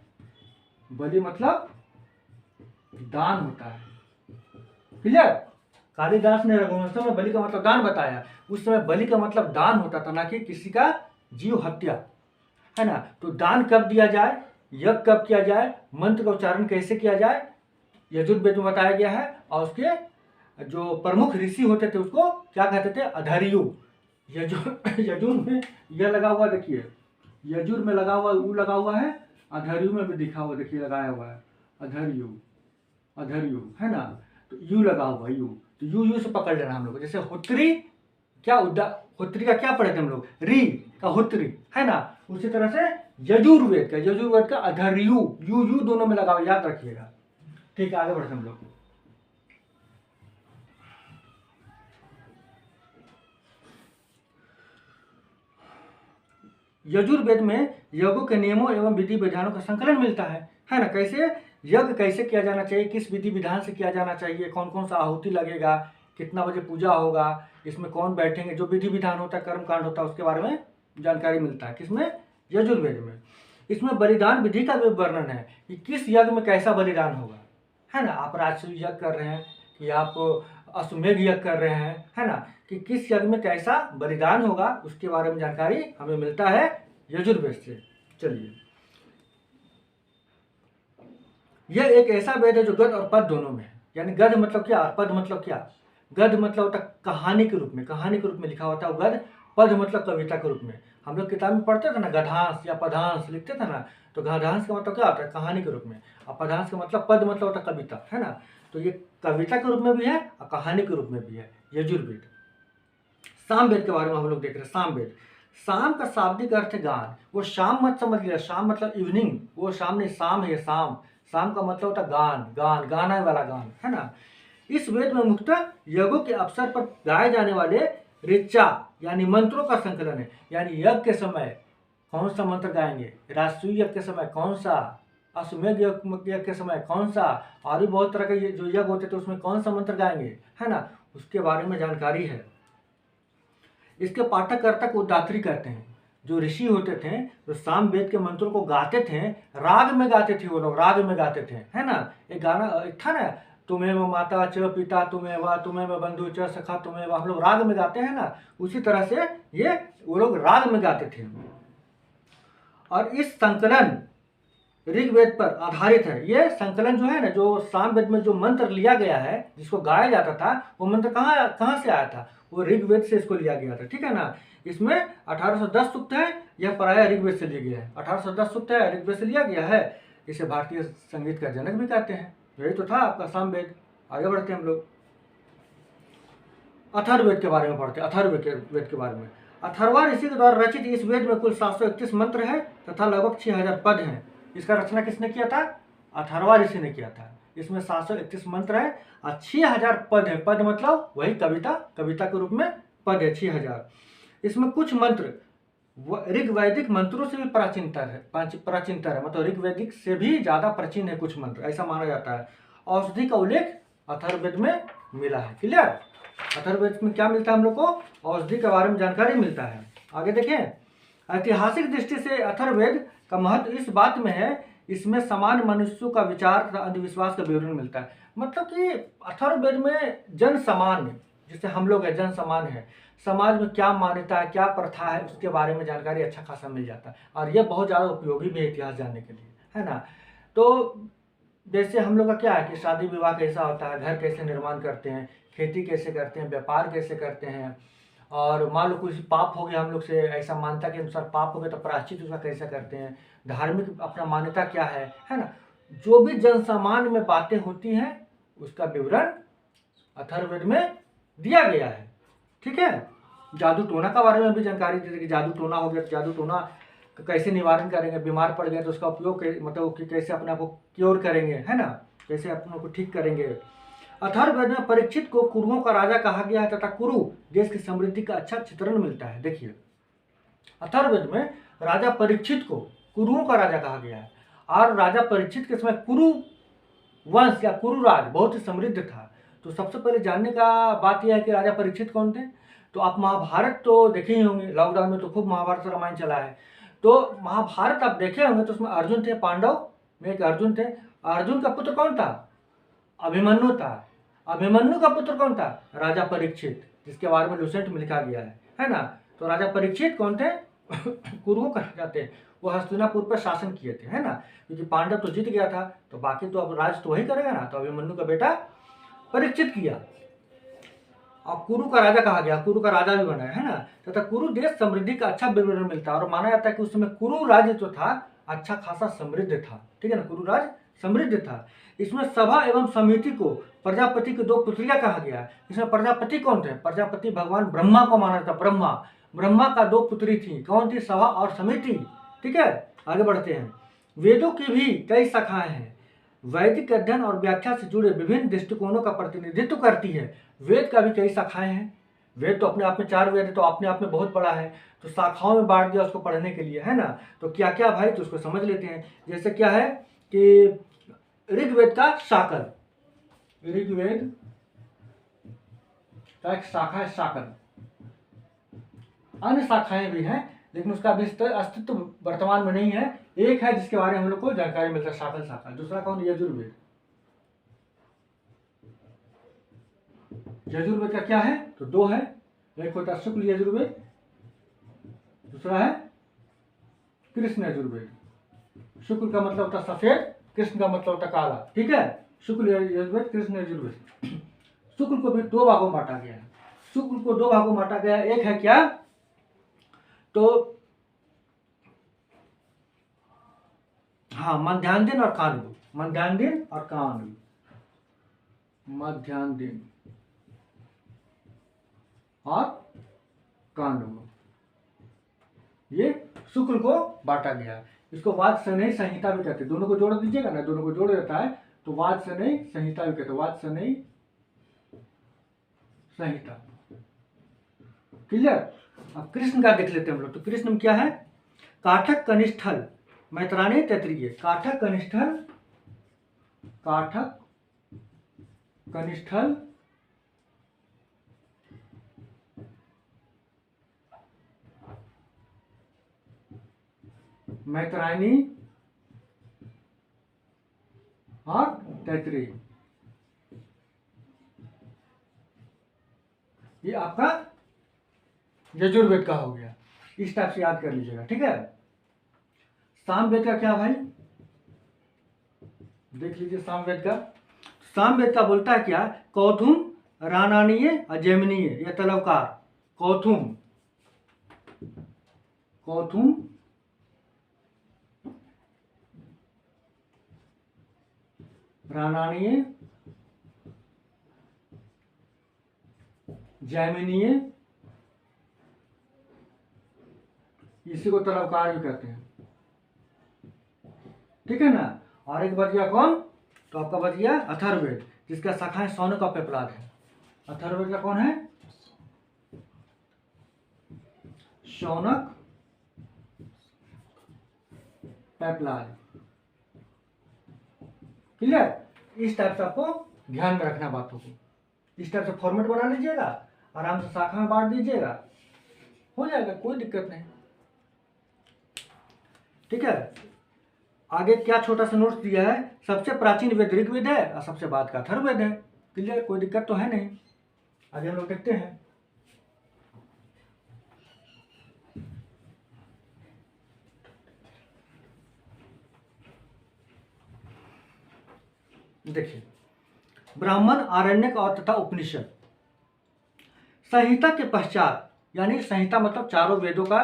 Speaker 1: बलि मतलब दान होता है। क्लियर, कालिदास ने रघुवंशम में बलि का मतलब दान बताया। उस समय बलि का मतलब दान होता था, ना कि किसी का जीव हत्या, है ना। तो दान कब दिया जाए, यज्ञ कब किया जाए, मंत्र का उच्चारण कैसे किया जाए, यजुर्वेद में बताया गया है। और उसके जो प्रमुख ऋषि होते थे उसको क्या कहते थे, अधर्यु। यजुर में यह लगा हुआ, देखिए यजुर में लगा हुआ ऊ लगा हुआ है, अधर्यु में भी दिखा हुआ, देखिए लगाया हुआ है अधर्यु, है ना। तो यू लगा हुआ, यू, तो यू से पकड़ लेना हम लोग। जैसे होत्री, क्या होत्री का क्या पढ़े थे हम लोग, री का होत्री, है ना। उसी तरह से यजुर्वेद का अधर्यु, यू दोनों में लगाओ, याद रखिएगा। ठीक है, आगे बढ़ते हम लोग। यजुर्वेद में यज्ञों के नियमों एवं विधि विधानों का संकलन मिलता है ना। कैसे यज्ञ कैसे किया जाना चाहिए, किस विधि विधान से किया जाना चाहिए, कौन कौन सा आहुति लगेगा, कितना बजे पूजा होगा, इसमें कौन बैठेंगे, जो विधि विधान होता है, कर्म कांड होता है, उसके बारे में जानकारी मिलता है। किसमें? यजुर्वेद में। इसमें बलिदान विधि का भी वर्णन है कि किस यज्ञ में कैसा बलिदान होगा, है ना। आप राजसूय यज्ञ कर रहे हैं कि आप अश्वमेध यज्ञ कर रहे हैं, है ना, कि किस यज्ञ में कैसा बलिदान होगा, उसके बारे में जानकारी हमें मिलता है यजुर्वेद से। चलिए, यह एक ऐसा वेद है जो गद्य और पद्य दोनों में है। यानी गद्य मतलब क्या और पद्य मतलब क्या? गद्य मतलब होता है कहानी के रूप में, कहानी के रूप में लिखा होता है गद्य। पद्य मतलब कविता के रूप में। हम लोग किताब में पढ़ते थे ना, गद्यांश या पदांश लिखते थे ना, तो गद्यांश का मतलब क्या होता है? कहानी के रूप में। और पदांश का मतलब, पद्य मतलब होता है कविता, है ना। तो ये कविता के रूप में भी है और कहानी के रूप में भी है यजुर्वेद। सामवेद के बारे में हम लोग देख रहे हैं। सामवेद, शाम का शाब्दिक अर्थ है गान। वो शाम मत समझ लिया, शाम मतलब इवनिंग, वो शाम नहीं, शाम है शाम। शाम का मतलब होता है गान, गान, गाना वाला गान, है ना। इस वेद में मुख्यतः यज्ञों के अवसर पर गाए जाने वाले ऋचा यानी मंत्रों का संकलन है। यानी यज्ञ के समय कौन सा मंत्र गाएंगे, राजसूय यज्ञ के समय कौन सा, अश्वमेध यज्ञ के समय कौन सा, और भी बहुत तरह के जो यज्ञ होते थे उसमें कौन सा मंत्र गाएंगे, है ना, उसके बारे में जानकारी है। इसके पाठककर्ता को उद्धात्री कहते हैं। जो ऋषि होते थे, जो साम वेद के मंत्रों को गाते थे, राग में गाते थे, वो लोग राग में गाते थे, है ना। एक गाना एक था ना, तुम्हें माता च पिता तुम्हें व तुम्हें बंधु च सखा तुम्हें, हम लोग राग में गाते हैं ना, उसी तरह से ये वो लोग राग में गाते थे। और इस संकलन ऋग्वेद पर आधारित है। ये संकलन जो है ना, जो सामवेद में जो मंत्र लिया गया है, जिसको गाया जाता था, वो मंत्र कहाँ से आया था? वो ऋग्वेद से इसको लिया गया था, ठीक है ना। इसमें 1810 सूक्त है, यह प्रायः ऋग्वेद से लिया गया है। 1810 सूक्त है, ऋग्वेद से लिया गया है। इसे भारतीय संगीत का जनक भी कहते हैं। यही तो था आपका सामवेद। आगे बढ़ते हैं हम लोग, अथर्ववेद के बारे में पढ़ते हैं। अथर्ववेद के बारे में, अथर्वा ऋषि के द्वारा रचित इस वेद में कुल 731 मंत्र है तथा लगभग 6000 पद हैं। इसका रचना किसने किया था? अथर्वा ऋषि ने किया था। इसमें 731 मंत्र है और 6000 पद है। पद मतलब वही कविता, कविता के रूप में पद है 6000। इसमें कुछ मंत्र ऋग्वैदिक मंत्रों से भी प्राचीनतर है, मतलब ऋग्वैदिक से भी ज्यादा प्राचीन है कुछ मंत्र, ऐसा माना जाता है। औषधि का उल्लेख अथर्ववेद में मिला है। क्लियर? अथर्ववेद में क्या मिलता है हम लोग को? औषधि के बारे में जानकारी मिलता है। आगे देखें, ऐतिहासिक दृष्टि से अथर्ववेद का महत्व इस बात में है, इसमें सामान्य मनुष्यों का विचार तथा अंधविश्वास का विवरण मिलता है। मतलब कि अथर्ववेद में जन सामान्य, जिससे हम लोग है, जन सामान्य है, समाज में क्या मान्यता है, क्या प्रथा है, उसके बारे में जानकारी अच्छा खासा मिल जाता है। और यह बहुत ज़्यादा उपयोगी भी है इतिहास जानने के लिए, है ना। तो जैसे हम लोग का क्या है कि शादी विवाह कैसा होता है, घर कैसे निर्माण करते हैं, खेती कैसे करते हैं, व्यापार कैसे करते हैं, और मान लो कुछ पाप हो गया हम लोग से, ऐसा मान्यता के अनुसार पाप हो गया तो प्रायश्चित उसका कैसे करते हैं, धार्मिक अपना मान्यता क्या है ना। जो भी जन सामान्य में बातें होती हैं उसका विवरण अथर्ववेद में दिया गया है, ठीक है। जादू टोना का बारे में भी जानकारी देते कि जादू टोना हो गया तो जादू टोना कैसे निवारण करेंगे, बीमार पड़ गए तो उसका उपयोग मतलब कि कैसे अपने आप को क्योर करेंगे, है ना, कैसे अपनों को ठीक करेंगे। अथर्ववेद में परीक्षित को कुरुओं का राजा कहा गया है तथा कुरु देश की समृद्धि का अच्छा चित्रण मिलता है। देखिए, अथर्ववेद में राजा परीक्षित को कुरुओं का राजा कहा गया है, और राजा परीक्षित के समय कुरु वंश या कुरु राज बहुत ही समृद्ध था। तो सबसे पहले जानने का बात यह है कि राजा परीक्षित कौन थे। तो आप महाभारत तो देखे ही होंगे, लॉकडाउन में तो खूब महाभारत रामायण चला है। तो महाभारत आप देखे होंगे तो उसमें अर्जुन थे, पांडव में एक अर्जुन थे। अर्जुन का पुत्र कौन था? अभिमन्यु था। अभिमन्यु का पुत्र कौन था? राजा परीक्षित, जिसके बारे में लुसेंट में लिखा गया है ना। तो राजा परीक्षित कौन थे? कुरुओं का राजा थे। वो हस्तिनापुर पर शासन किए थे, है ना, क्योंकि पांडव तो जीत गया था, तो बाकी तो अब राज तो वही करेगा ना। तो अभिमन्यु का बेटा परीक्षित किया और कुरु का राजा कहा गया, कुरु का राजा भी बना है ना। तथा कुरु देश समृद्धि का अच्छा विवरण मिलता है, और माना जाता है कि उस समय कुरु राज्य जो था अच्छा खासा समृद्ध था, ठीक है ना, कुरु राज्य समृद्ध था। इसमें सभा एवं समिति को प्रजापति की 2 पुत्रियां कहा गया। इसमें प्रजापति कौन थे? प्रजापति भगवान ब्रह्मा को माना जाता। ब्रह्मा का 2 पुत्री थी, कौन थी? सभा और समिति, ठीक है। आगे बढ़ते हैं। वेदों की भी कई शाखाएं हैं। वैदिक अध्ययन और व्याख्या से जुड़े विभिन्न दृष्टिकोणों का प्रतिनिधित्व करती है। वेद का भी कई शाखाएं हैं। वेद तो अपने आप में 4 वेद है, तो अपने आप में बहुत बड़ा है, तो शाखाओं में बांट दिया उसको पढ़ने के लिए, है ना। तो क्या क्या भाई, तो उसको समझ लेते हैं। जैसे क्या है कि ऋग्वेद का शाकल, ऋग्वेद का एक शाखा है शाकल। अन्य शाखाएं भी हैं, लेकिन उसका अभी अस्तित्व वर्तमान में नहीं है। एक है जिसके बारे में हम लोग को जानकारी मिलता है, शाकल शाखा। दूसरा कौन? यजुर्वेद। यजुर्वेद का क्या है? तो 2 है। एक होता है शुक्ल यजुर्वेद, दूसरा है कृष्ण यजुर्वेद। शुक्ल का मतलब होता है सफेद, कृष्ण का मतलब होता है काला, ठीक है। शुक्ल यजुर्वेद, कृष्ण यजुर्वेद। शुक्ल को भी 2 भागों में बांटा गया है। शुक्ल को 2 भागों में बांटा गया है। एक है क्या? तो हाँ, मध्याह्न और कांड, मध्याह्न और कांड, मध्याह्न और कांड, ये शुक्ल को बांटा गया। इसको वाद सनई संहिता भी कहते हैं। दोनों को जोड़ दीजिएगा ना, दोनों को जोड़ देता है तो वाद सनई संहिता भी कहते हैं, वाद सनई संहिता। क्लियर? अब कृष्ण का देख लेते हैं हम लोग। तो कृष्ण में क्या है? काठक कनिष्ठल, मैत्राणी तैत्तिरीय। काठक कनिष्ठल, काठक कनिष्ठल, मैत्रायणी और तैत्तिरीय। ये आपका यजुर्वेद का हो गया। इस टाइप से याद कर लीजिएगा, ठीक है। सामवेद का क्या भाई? देख लीजिए सामवेद का। सामवेद का बोलता है क्या? कौथुम, रानानीय, अजैमिनीय, या तलवकार। कौथुम, कौथुम, रानानीय, जैमिनीय, इसी को तलवकार भी कहते हैं, ठीक है ना। और एक बच गया कौन? तो आपका बच गया अथर्ववेद, जिसका शाखाएं शौनक और पेपलाद है। अथर्ववेद का कौन है? शौनक, पेपलाद। क्लियर? इस टाइप से आपको ध्यान में रखना बातों को। इस टाइप से फॉर्मेट बना लीजिएगा, आराम से शाखा में बांट दीजिएगा, हो जाएगा, कोई दिक्कत नहीं, ठीक है। आगे क्या छोटा सा नोट्स दिया है? सबसे प्राचीन वेद ऋग्वेद है और सबसे बाद का अथर्ववेद है। क्लियर? कोई दिक्कत तो है नहीं। आगे हम लोग देखते हैं। देखिए, ब्राह्मण, आरण्यक और तथा उपनिषद। संहिता के पश्चात, यानी संहिता मतलब चारों वेदों का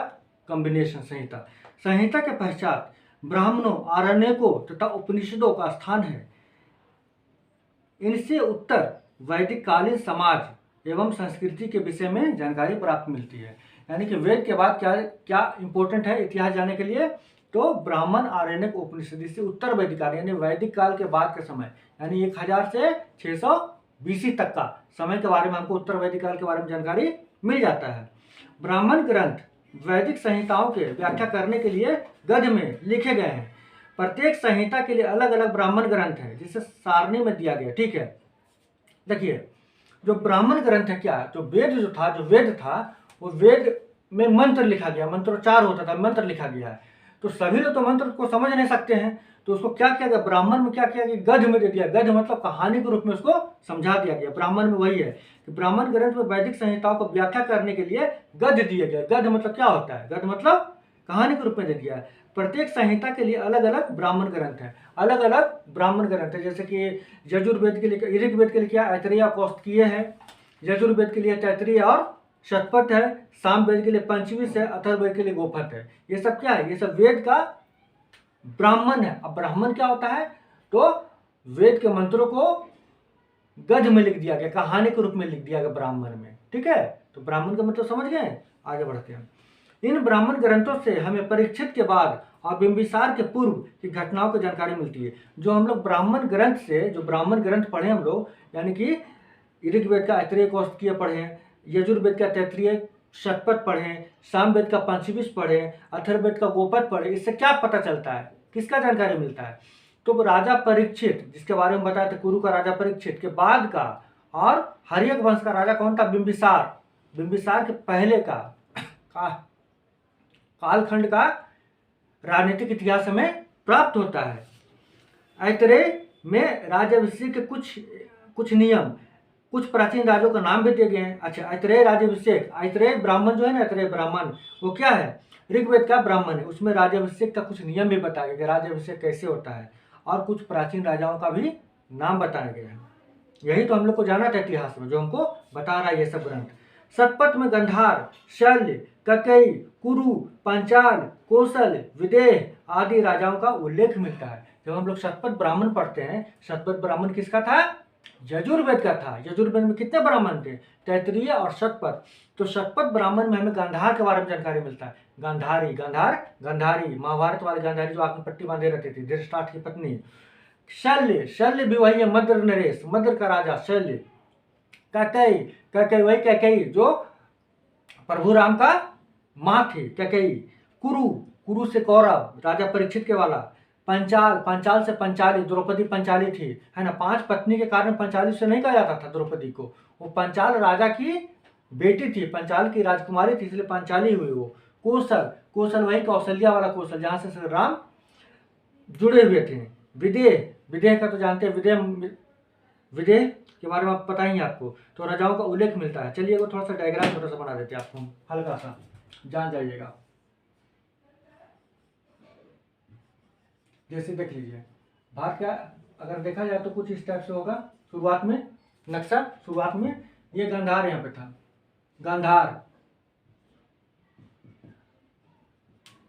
Speaker 1: कॉम्बिनेशन संहिता। संहिता के पश्चात ब्राह्मणों, आरण्यकों तथा उपनिषदों का स्थान है। इनसे उत्तर वैदिक कालीन समाज एवं संस्कृति के विषय में जानकारी प्राप्त मिलती है। यानी कि वेद के बाद क्या क्या इंपॉर्टेंट है इतिहास जानने के लिए? तो ब्राह्मण, आरण्यक, उपनिषद से उत्तर वैदिक काल यानी वैदिक काल के बाद का समय, यानी 1000 से 600 BC तक का समय के बारे में हमको उत्तर वैदिक काल के बारे में जानकारी मिल जाता है। ब्राह्मण ग्रंथ वैदिक संहिताओं के व्याख्या करने के लिए गद्य में लिखे गए हैं। प्रत्येक संहिता के लिए अलग अलग ब्राह्मण ग्रंथ है, जिसे सारणी में दिया गया, ठीक है। देखिए, जो ब्राह्मण ग्रंथ है क्या, जो वेद था, वो वेद में मंत्र लिखा गया, मंत्रोच्चार होता था, मंत्र लिखा गया है। तो सभी लोग तो मंत्र को समझ नहीं सकते हैं, तो उसको क्या किया गया? ब्राह्मण में क्या किया गया? गद्य में दे दिया। गद्य मतलब कहानी के रूप में उसको समझा दिया गया। ब्राह्मण में वही है कि ब्राह्मण ग्रंथ में वैदिक संहिताओं को व्याख्या करने के लिए गद्य दिया गया। गद्य मतलब क्या होता है? गद्य मतलब कहानी के रूप में दे दिया है। प्रत्येक संहिता के लिए अलग अलग ब्राह्मण ग्रंथ है, अलग अलग ब्राह्मण ग्रंथ है। जैसे कि यजुर्वेद के लिए, ऋग्वेद के लिए क्या? ऐतरेय और कौस्तुकीय है। यजुर्वेद के लिए तैत्तिरीय और शतपथ है। सामवेद के लिए पंचविंश है। अथर्ववेद के लिए गोपथ है। ये सब क्या है? ये सब वेद का ब्राह्मण है। अब ब्राह्मण क्या होता है? तो वेद के मंत्रों को गद्य में लिख दिया गया, कहानी के रूप में लिख दिया गया ब्राह्मण में, ठीक है। तो ब्राह्मण का मतलब समझ गए। आगे बढ़ते हैं। इन ब्राह्मण ग्रंथों से हमें परीक्षित के बाद और बिंबिसार के पूर्व की घटनाओं की जानकारी मिलती है। जो हम लोग ब्राह्मण ग्रंथ से, जो ब्राह्मण ग्रंथ पढ़े हम लोग, यानी कि ऋग्वेद का ऐतरेय कौशिकीय पढ़े हैं, यजुर्वेद का तैत्तिरीय शतपथ पढ़े, सामवेद का पंचविश पढ़े, अथर्ववेद का गोपद पढ़े, इससे क्या पता चलता है, किसका जानकारी मिलता है? तो राजा परीक्षित, जिसके बारे में बताया था, कुरु का राजा परीक्षित के बाद का, और हर्यक वंश का राजा कौन था? बिंबिसार। बिंबिसार के पहले का कालखंड का राजनीतिक इतिहास हमें प्राप्त होता है। ऐतरेय में राज्याभिषेक के कुछ नियम, कुछ प्राचीन राजों का नाम भी दिए गए हैं। अच्छा, ऐतरेय राज्याभिषेक, ऐतरेय ब्राह्मण जो है ना, ऐतरेय ब्राह्मण वो क्या है? ऋग्वेद का ब्राह्मण है। उसमें राज्याभिषेक का कुछ नियम भी बताया गया कि राज्याभिषेक कैसे होता है, और कुछ प्राचीन राजाओं का भी नाम बताया गया है। यही तो हम लोग को जाना था इतिहास में, जो हमको बता रहा है ये सब ग्रंथ। शतपथ में गंधार, शल्य, ककेई, कुरु, पांचाल, कौशल, विदेह आदि राजाओं का उल्लेख मिलता है। जब हम लोग शतपथ ब्राह्मण पढ़ते हैं, शतपथ ब्राह्मण किसका था? यजुर्वेद का था। यजुर्वेद में कितने ब्राह्मण थे? तैत्तिरीय और शतपथ। तो शतपथ ब्राह्मण में हमें गांधार के बारे में जानकारी मिलता है। गांधारी, गांधारी महाभारत वाले गांधारी जो आंख में पट्टी बांधे रहती थी, धृतराष्ट्र की पत्नी। शल्य, शल्य भी वही है, मद्र नरेश, मद्र का राजा शल्य। कैकेयी, कैकेयी वही कैकेयी जो प्रभु राम का माँ थी, कैकेयी। कुरु, कुरु से कौरव, राजा परीक्षित के वाला। पंचाल, पंचाल से पंचाली, द्रौपदी पंचाली थी, है ना। 5 पत्नी के कारण पंचाली से नहीं कहा जाता था द्रौपदी को, वो पंचाल राजा की बेटी थी, पंचाल की राजकुमारी थी, इसलिए पंचाली हुई वो। कौशल, कौशल वही कौशल्या वाला कौशल, जहाँ से श्री राम जुड़े हुए थे। विदेह, विदेह का तो जानते हैं, विदेह के बारे में पता ही है आपको। तो राजाओं का उल्लेख मिलता है। चलिए वो थोड़ा सा डायग्राम छोटा सा बना देते हैं आपको, हल्का सा जान जाइएगा। जैसे देख लीजिए, भारत का अगर देखा जाए तो कुछ इस टाइप से होगा। शुरुआत में नक्शा, शुरुआत में ये गांधार यहाँ पे था, गांधार,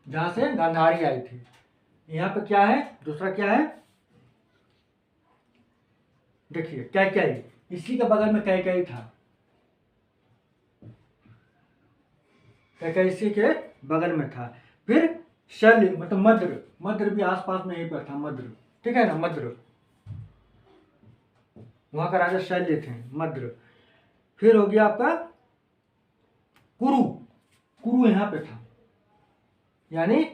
Speaker 1: जहां से गांधारी आई थी। यहाँ पे क्या है, दूसरा क्या है, देखिए कैकेयी, इसी के बगल में कैकेयी था, कैकेयी इसी के बगल में था। फिर शल्य मतलब मद्र, मद्र भी आसपास में यहीं पर था, मद्र, ठीक है ना, मद्र, वहां का राजा शल्य थे, मद्र। फिर हो गया आपका कुरु, कुरु यहाँ पे था, यानी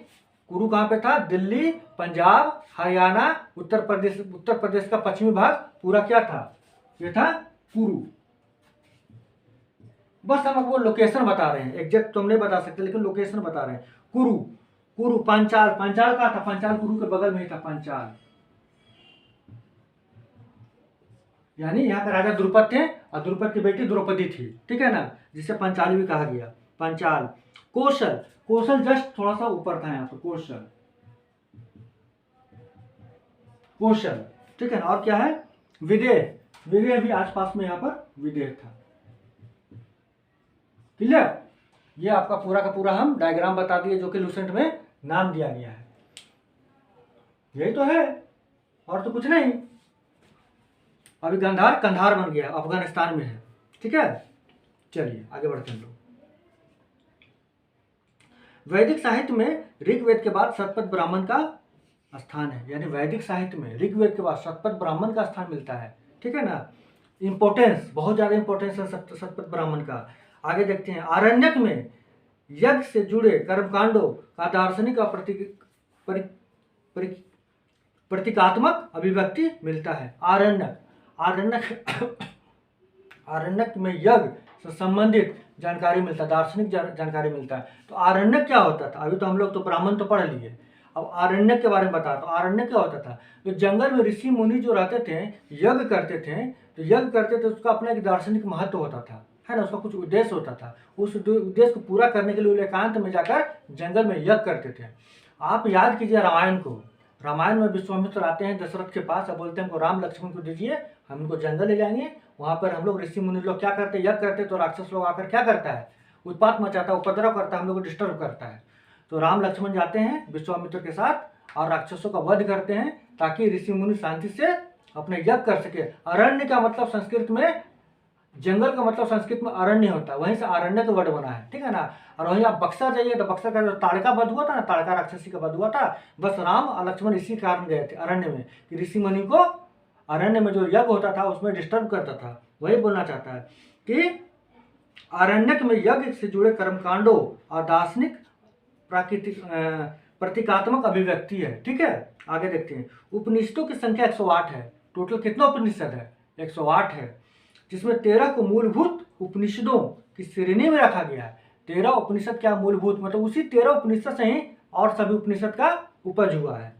Speaker 1: कुरु कहाँ पे था? दिल्ली, पंजाब, हरियाणा, उत्तर प्रदेश का पश्चिमी भाग पूरा क्या था? ये था कुरु। बस हम आपको लोकेशन बता रहे हैं, एग्जैक्ट तो हम नहीं बता सकते, लेकिन लोकेशन बता रहे हैं। कुरु, कुरु, पंचाल, पंचाल कहाँ था? पंचाल कुरु के बगल में ही था, पंचाल, यानी यहाँ का राजा द्रुपद थे, और द्रुपद की बेटी द्रौपदी थी, ठीक है ना, जिसे पंचाली भी कहा गया, पंचाल। कौशल, कौशल जस्ट थोड़ा सा ऊपर था यहाँ पर, कौशल, कौशल, ठीक है ना। और क्या है? विदेह, विदेह भी आसपास में यहाँ पर विदेह था। क्लियर? ये आपका पूरा का पूरा हम डायग्राम बता दिए, जो कि लूसेंट में नाम दिया गया है। यही तो है, और तो कुछ नहीं। अभी गांधार कंधार बन गया, अफगानिस्तान में है, ठीक है। चलिए आगे बढ़ते हैं लोग। वैदिक साहित्य में ऋग्वेद के बाद शतपथ ब्राह्मण का स्थान है, यानी वैदिक साहित्य में ऋग्वेद के बाद शतपथ ब्राह्मण का स्थान मिलता है, ठीक है ना। इंपॉर्टेंस, बहुत ज्यादा इंपॉर्टेंस है शतपथ ब्राह्मण का। आगे देखते हैं, आरण्यक में यज्ञ से जुड़े कर्मकांडों का दार्शनिक और प्रतीकात्मक अभिव्यक्ति मिलता है। आरण्यक, आरण्यक में यज्ञ से संबंधित जानकारी मिलता है, दार्शनिक जानकारी मिलता है। तो आरण्यक क्या होता था? अभी तो हम लोग तो ब्राह्मण तो पढ़ लिए, अब आरण्यक के बारे में बता। तो आरण्यक क्या होता था? जो जंगल में ऋषि मुनि जो रहते थे, यज्ञ करते थे, तो यज्ञ करते थे, उसका अपना एक दार्शनिक महत्व होता था, है ना, उसका कुछ उद्देश्य होता था। उस उद्देश्य को पूरा करने के लिए एकांत में जाकर जंगल में यज्ञ करते थे। आप याद कीजिए रामायण को, रामायण में विश्वामित्र आते हैं दशरथ के पास और बोलते हैं हमको राम लक्ष्मण को दीजिए, हम इनको जंगल ले जाएंगे, वहां पर हम लोग ऋषि मुनि लोग क्या करते हैं? यज्ञ करते। तो राक्षस लोग आकर क्या करता है? उत्पात मचाता है, उपद्रव करता है, हम लोग को डिस्टर्ब करता है। तो राम लक्ष्मण जाते हैं विश्वामित्र के साथ और राक्षसों का वध करते हैं, ताकि ऋषि मुनि शांति से अपने यज्ञ कर सके। अरण्य का मतलब संस्कृत में जंगल का मतलब संस्कृत में अरण्य होता है, वहीं से आरण्य का वर्ड बना है, ठीक है ना। और वहीं आप बक्सर जाइए तो बक्सर का जो ताड़का वध हुआ था ना, ताड़का राक्षसी का वध हुआ था, बस राम और लक्ष्मण इसी कारण गए थे अरण्य में कि ऋषि मुनि को अरण्य में जो यज्ञ होता था उसमें डिस्टर्ब करता था। वही बोलना चाहता है कि आरण्यक में यज्ञ से जुड़े कर्मकांडों और दार्शनिक प्राकृतिक प्रतीकात्मक अभिव्यक्ति है, ठीक है। आगे देखते हैं। उपनिषदों की संख्या 108 है। टोटल कितना उपनिषद है? 108 है, जिसमें 13 को मूलभूत उपनिषदों की श्रेणी में रखा गया है। 13 उपनिषद क्या मूलभूत, मतलब उसी 13 उपनिषद से ही और सभी उपनिषद का उपज हुआ है।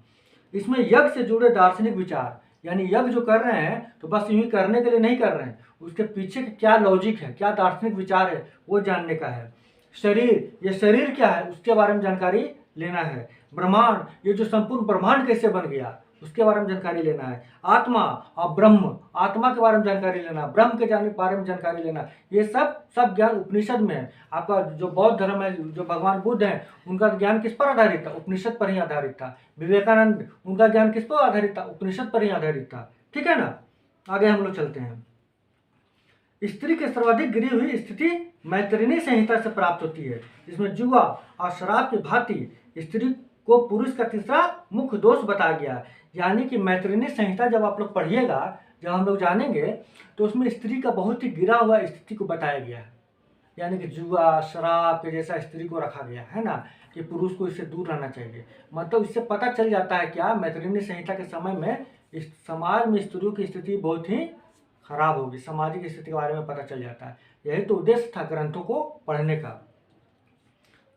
Speaker 1: इसमें यज्ञ से जुड़े दार्शनिक विचार, यानी यज्ञ जो कर रहे हैं तो बस यूं ही करने के लिए नहीं कर रहे हैं, उसके पीछे क्या लॉजिक है, क्या दार्शनिक विचार है, वो जानने का है। शरीर, ये शरीर क्या है उसके बारे में जानकारी लेना है। ब्रह्मांड, ये जो संपूर्ण ब्रह्मांड कैसे बन गया उसके बारे में जानकारी लेना है। आत्मा और ब्रह्म, आत्मा के बारे में जानकारी लेना, ब्रह्म के बारे में जानकारी लेना, ये सब ज्ञान उपनिषद में है। आपका जो बौद्ध धर्म है, जो भगवान बुद्ध हैं, उनका ज्ञान किस पर आधारित था? उपनिषद पर ही आधारित था। विवेकानंद, उनका ज्ञान किस पर आधारित था? उपनिषद पर ही आधारित था, ठीक है ना। आगे हम लोग चलते हैं। स्त्री के सर्वाधिक गिरी हुई स्थिति मैत्रिणी संहिता से प्राप्त होती है। इसमें जुआ और शराब की भांति स्त्री को पुरुष का तीसरा मुख्य दोष बताया गया है। यानी कि मैत्रिणी संहिता जब आप लोग पढ़िएगा, जब हम लोग जानेंगे, तो उसमें स्त्री का बहुत ही गिरा हुआ स्थिति को बताया गया है। यानी कि जुआ शराब के जैसा स्त्री को रखा गया है ना, कि पुरुष को इससे दूर रहना चाहिए। मतलब इससे पता चल जाता है क्या, मैत्रिणी संहिता के समय में इस समाज में स्त्रियों की स्थिति बहुत ही खराब होगी, सामाजिक स्थिति के बारे में पता चल जाता है। यही तो उद्देश्य था ग्रंथों को पढ़ने का।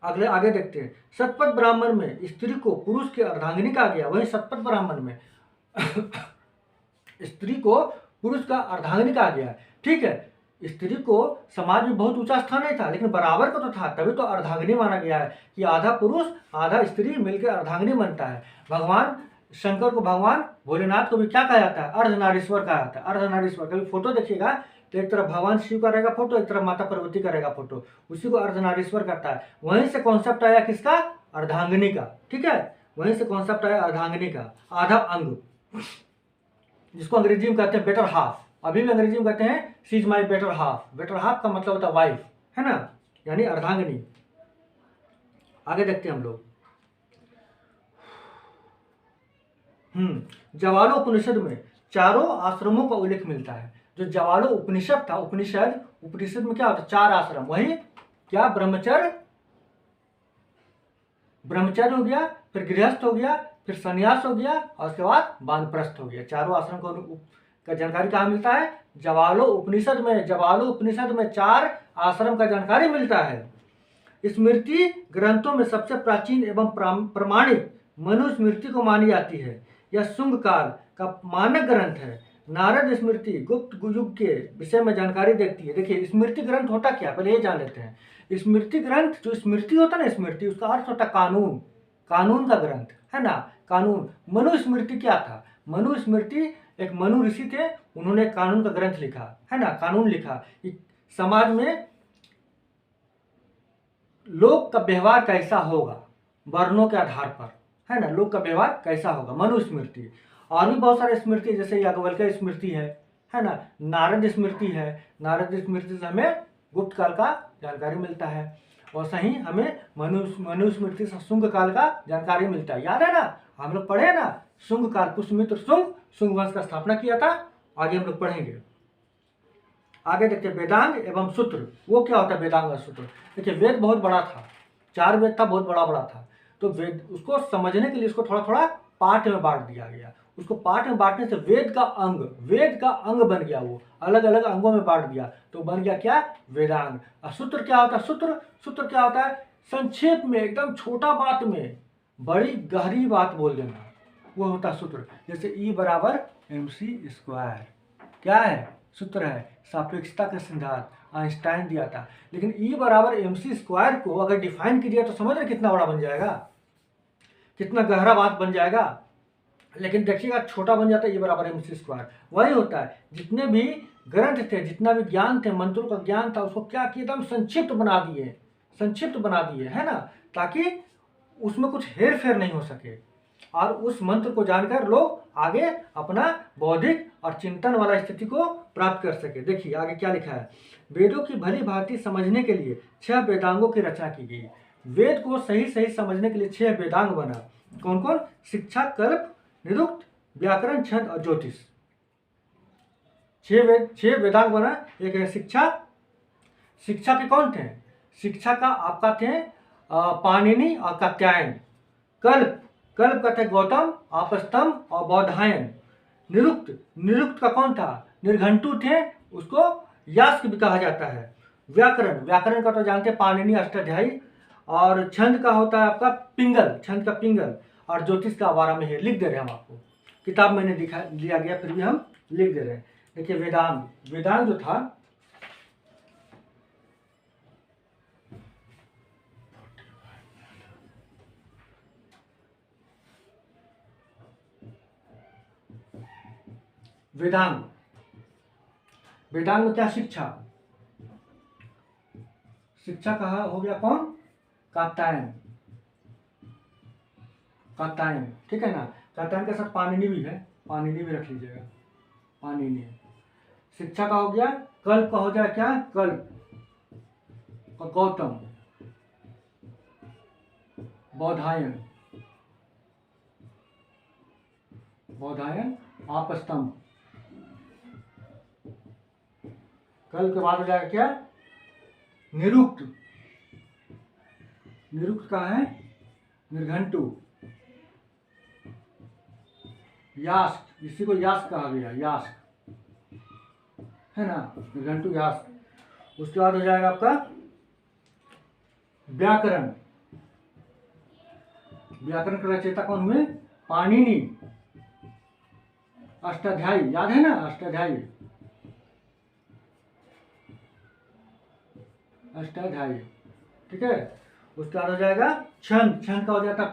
Speaker 1: आगे देखते हैं। शतपथ ब्राह्मण में स्त्री को पुरुष की अर्धांगिनी कहा गया, वहीं शतपथ ब्राह्मण में स्त्री को पुरुष का अर्धांगिनी कहा गया, ठीक है। स्त्री को समाज में बहुत ऊंचा स्थान नहीं था, लेकिन बराबर का तो था, तभी तो अर्धांगिनी माना गया है कि आधा पुरुष आधा स्त्री मिलकर अर्धांगिनी बनता है। भगवान शंकर को, भगवान भोलेनाथ को भी क्या कहा जाता है? अर्धनारीश्वर कहा जाता है। अर्धनारीश्वर, कभी फोटो देखिएगा तो एक तरफ भगवान शिव का रहेगा फोटो, एक तरफ माता पार्वती का रहेगा फोटो, उसी को अर्धनारीश्वर करता है। वहीं से कॉन्सेप्ट आया किसका? अर्धांगिनी का, ठीक है। वहीं से कॉन्सेप्ट आया अर्धांगिनी का, आधा अंग, जिसको अंग्रेजी में कहते हैं बेटर हाफ। अभी भी अंग्रेजी में कहते हैं she is my better half. Better half का मतलब होता है वाइफ, है ना, यानी अर्धांगिनी। आगे देखते हैं हम लोग। जवालो उपनिषद में चारों आश्रमों का उल्लेख मिलता है। जो जवालो उपनिषद था, उपनिषद में क्या होता है? 4 आश्रम। वही क्या? ब्रह्मचर्य हो गया, फिर गृहस्थ हो गया, फिर संन्यास हो गया, और उसके बाद वानप्रस्थ हो गया। चारों आश्रम का जानकारी कहाँ मिलता है? जवालो उपनिषद में। जवालो उपनिषद में 4 आश्रम का जानकारी मिलता है। स्मृति ग्रंथों में सबसे प्राचीन एवं प्रमाणिक मनुस्मृति को मानी जाती है। यह शुंग काल का मानक ग्रंथ है। नारद स्मृति गुप्त युग के विषय में जानकारी देती है। देखिए स्मृति ग्रंथ होता क्या, पहले ये जान लेते हैं। स्मृति ग्रंथ, जो स्मृति होता है ना, स्मृति उसका अर्थ होता है कानून, कानून का ग्रंथ, है ना, कानून। मनुस्मृति क्या था? मनुस्मृति एक मनु ऋषि थे, उन्होंने कानून का ग्रंथ लिखा, है ना, कानून लिखा। समाज में लोग का व्यवहार कैसा होगा वर्णों के आधार पर, है ना, लोग का व्यवहार कैसा होगा, मनुस्मृति। और भी बहुत सारे स्मृति, जैसे याज्ञवल्क्य स्मृति है ना, नारद स्मृति है। नारद स्मृति से हमें गुप्त काल का जानकारी मिलता है, और सही हमें मनुस्मृति से शुंग काल का जानकारी मिलता है। याद है ना, हम लोग पढ़े ना, शुंग काल, पुष्यमित्र शुंग वंश का स्थापना किया था। आगे हम लोग पढ़ेंगे। आगे देखते हैं वेदांग एवं सूत्र। वो क्या होता है वेदांग और सूत्र? देखिए वेद बहुत बड़ा था, 4 वेद था, बहुत बड़ा था। तो वेद, उसको समझने के लिए इसको थोड़ा थोड़ा पाठ में बांट दिया गया। उसको पाठ में बांटने से वेद का अंग बन गया। वो अलग अलग अंगों में बांट दिया तो बन गया क्या? वेदांग। और सूत्र क्या होता है? सूत्र क्या होता है? संक्षेप में, एकदम छोटा बात में बड़ी गहरी बात बोल देना, वो होता है सूत्र। जैसे E = mc², क्या है? सूत्र है, सापेक्षता का सिद्धांत आइंस्टाइन दिया था। लेकिन E = mc² को अगर डिफाइन कीजिए तो समझ रहे कितना बड़ा बन जाएगा, कितना गहरा बात बन जाएगा। लेकिन देखिएगा छोटा बन जाता है, E = mc²। वही होता है, जितने भी ग्रंथ थे, जितना भी ज्ञान थे, मंत्रों का ज्ञान था, उसको क्या किया, एकदम संक्षिप्त बना दिए, है ना, ताकि उसमें कुछ हेर फेर नहीं हो सके। और उस मंत्र को जानकर लोग आगे अपना बौद्धिक और चिंतन वाला स्थिति को प्राप्त कर सके। देखिए आगे क्या लिखा है, वेदों की भली भांति समझने के लिए 6 वेदांगों की रचना की गई। वेद को सही सही समझने के लिए 6 वेदांग बना। कौन कौन? शिक्षा, कल्प, निरुक्त, व्याकरण, छंद और ज्योतिष। 6 वेदांग बना। एक है शिक्षा। शिक्षा के कौन थे? शिक्षा का आपका थे पाणिनि और कात्यायन। कल्प का थे गौतम, आपस्तंभ और बौधायन। निरुक्त का कौन था? निर्घंटु थे, उसको यास्क भी कहा जाता है। व्याकरण का तो जानते हैं पाणिनि अष्टाध्यायी। और छंद का होता है आपका पिंगल, छंद का पिंगल। और ज्योतिष का वारामिहिर। लिख दे रहे हैं हम आपको, किताब मैंने दिया गया फिर भी हम लिख दे रहे हैं। देखिए वेदांग जो था, वेदांग में क्या? शिक्षा कहा हो गया कौन? कात्यायन। ठीक है ना। कात्यायन के साथ पाणिनि भी है, पाणिनि भी रख लीजिएगा, पाणिनि। शिक्षा का हो गया। कल्प का हो जाए क्या? कल्प और गौतम। बौधायन आपस्तंभ। कल्प के बाद हो जाएगा क्या? निरुक्त का है निर्घंटु। यास्क, इसी को यास्क कहा गया, यास्क है ना, निर्घंटु यास्क। उसके बाद हो जाएगा आपका व्याकरण के रचयिता कौन हुए? पाणिनि अष्टाध्यायी। याद है ना? अष्टाध्यायी। ठीक है। उसके बाद हो जाएगा छंद का हो जाता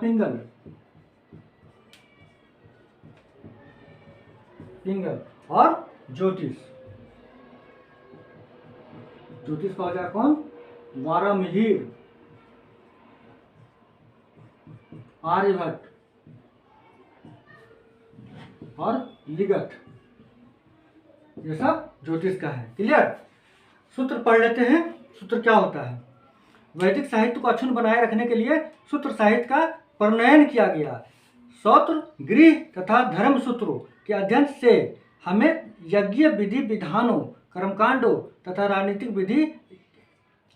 Speaker 1: पिंगल और ज्योतिष का हो जाएगा कौन? वारामिहिर, आर्यभट्ट और लिगत। ये सब ज्योतिष का है। क्लियर? सूत्र पढ़ लेते हैं। सूत्र क्या होता है? वैदिक साहित्य को अक्षुण्ण बनाए रखने के लिए सूत्र साहित्य का प्रणयन किया गया। सूत्र, गृह तथा धर्म सूत्रों के अध्ययन से हमें यज्ञ विधि विधानों, कर्मकांडों तथा राजनीतिक विधि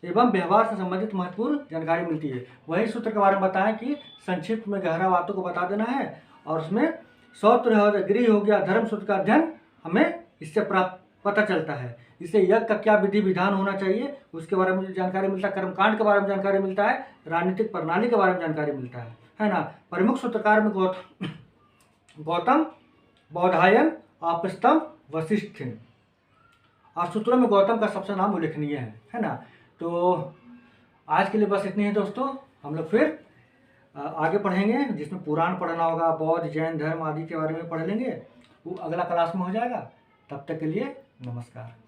Speaker 1: एवं व्यवहार से संबंधित महत्वपूर्ण जानकारी मिलती है। वही सूत्र के बारे में बताएं कि संक्षिप्त में गहरा बातों को बता देना है। और उसमें सूत्र हो गया, गृह हो गया, धर्म सूत्र का अध्ययन हमें इससे प्राप्त पता चलता है। इससे यज्ञ का क्या विधि विधान होना चाहिए उसके बारे में जानकारी मिलता है, कर्मकांड के बारे में जानकारी मिलता है, राजनीतिक प्रणाली के बारे में जानकारी मिलता है ना। प्रमुख सूत्रकार में गौतम, बौधायन, आपस्तंभ, वशिष्ठ थे। और सूत्रों में गौतम का सबसे नाम उल्लेखनीय है ना। तो आज के लिए बस इतनी ही दोस्तों। हम लोग फिर आगे पढ़ेंगे, जिसमें पुराण पढ़ना होगा, बौद्ध जैन धर्म आदि के बारे में पढ़ लेंगे। वो अगला क्लास में हो जाएगा। तब तक के लिए नमस्कार।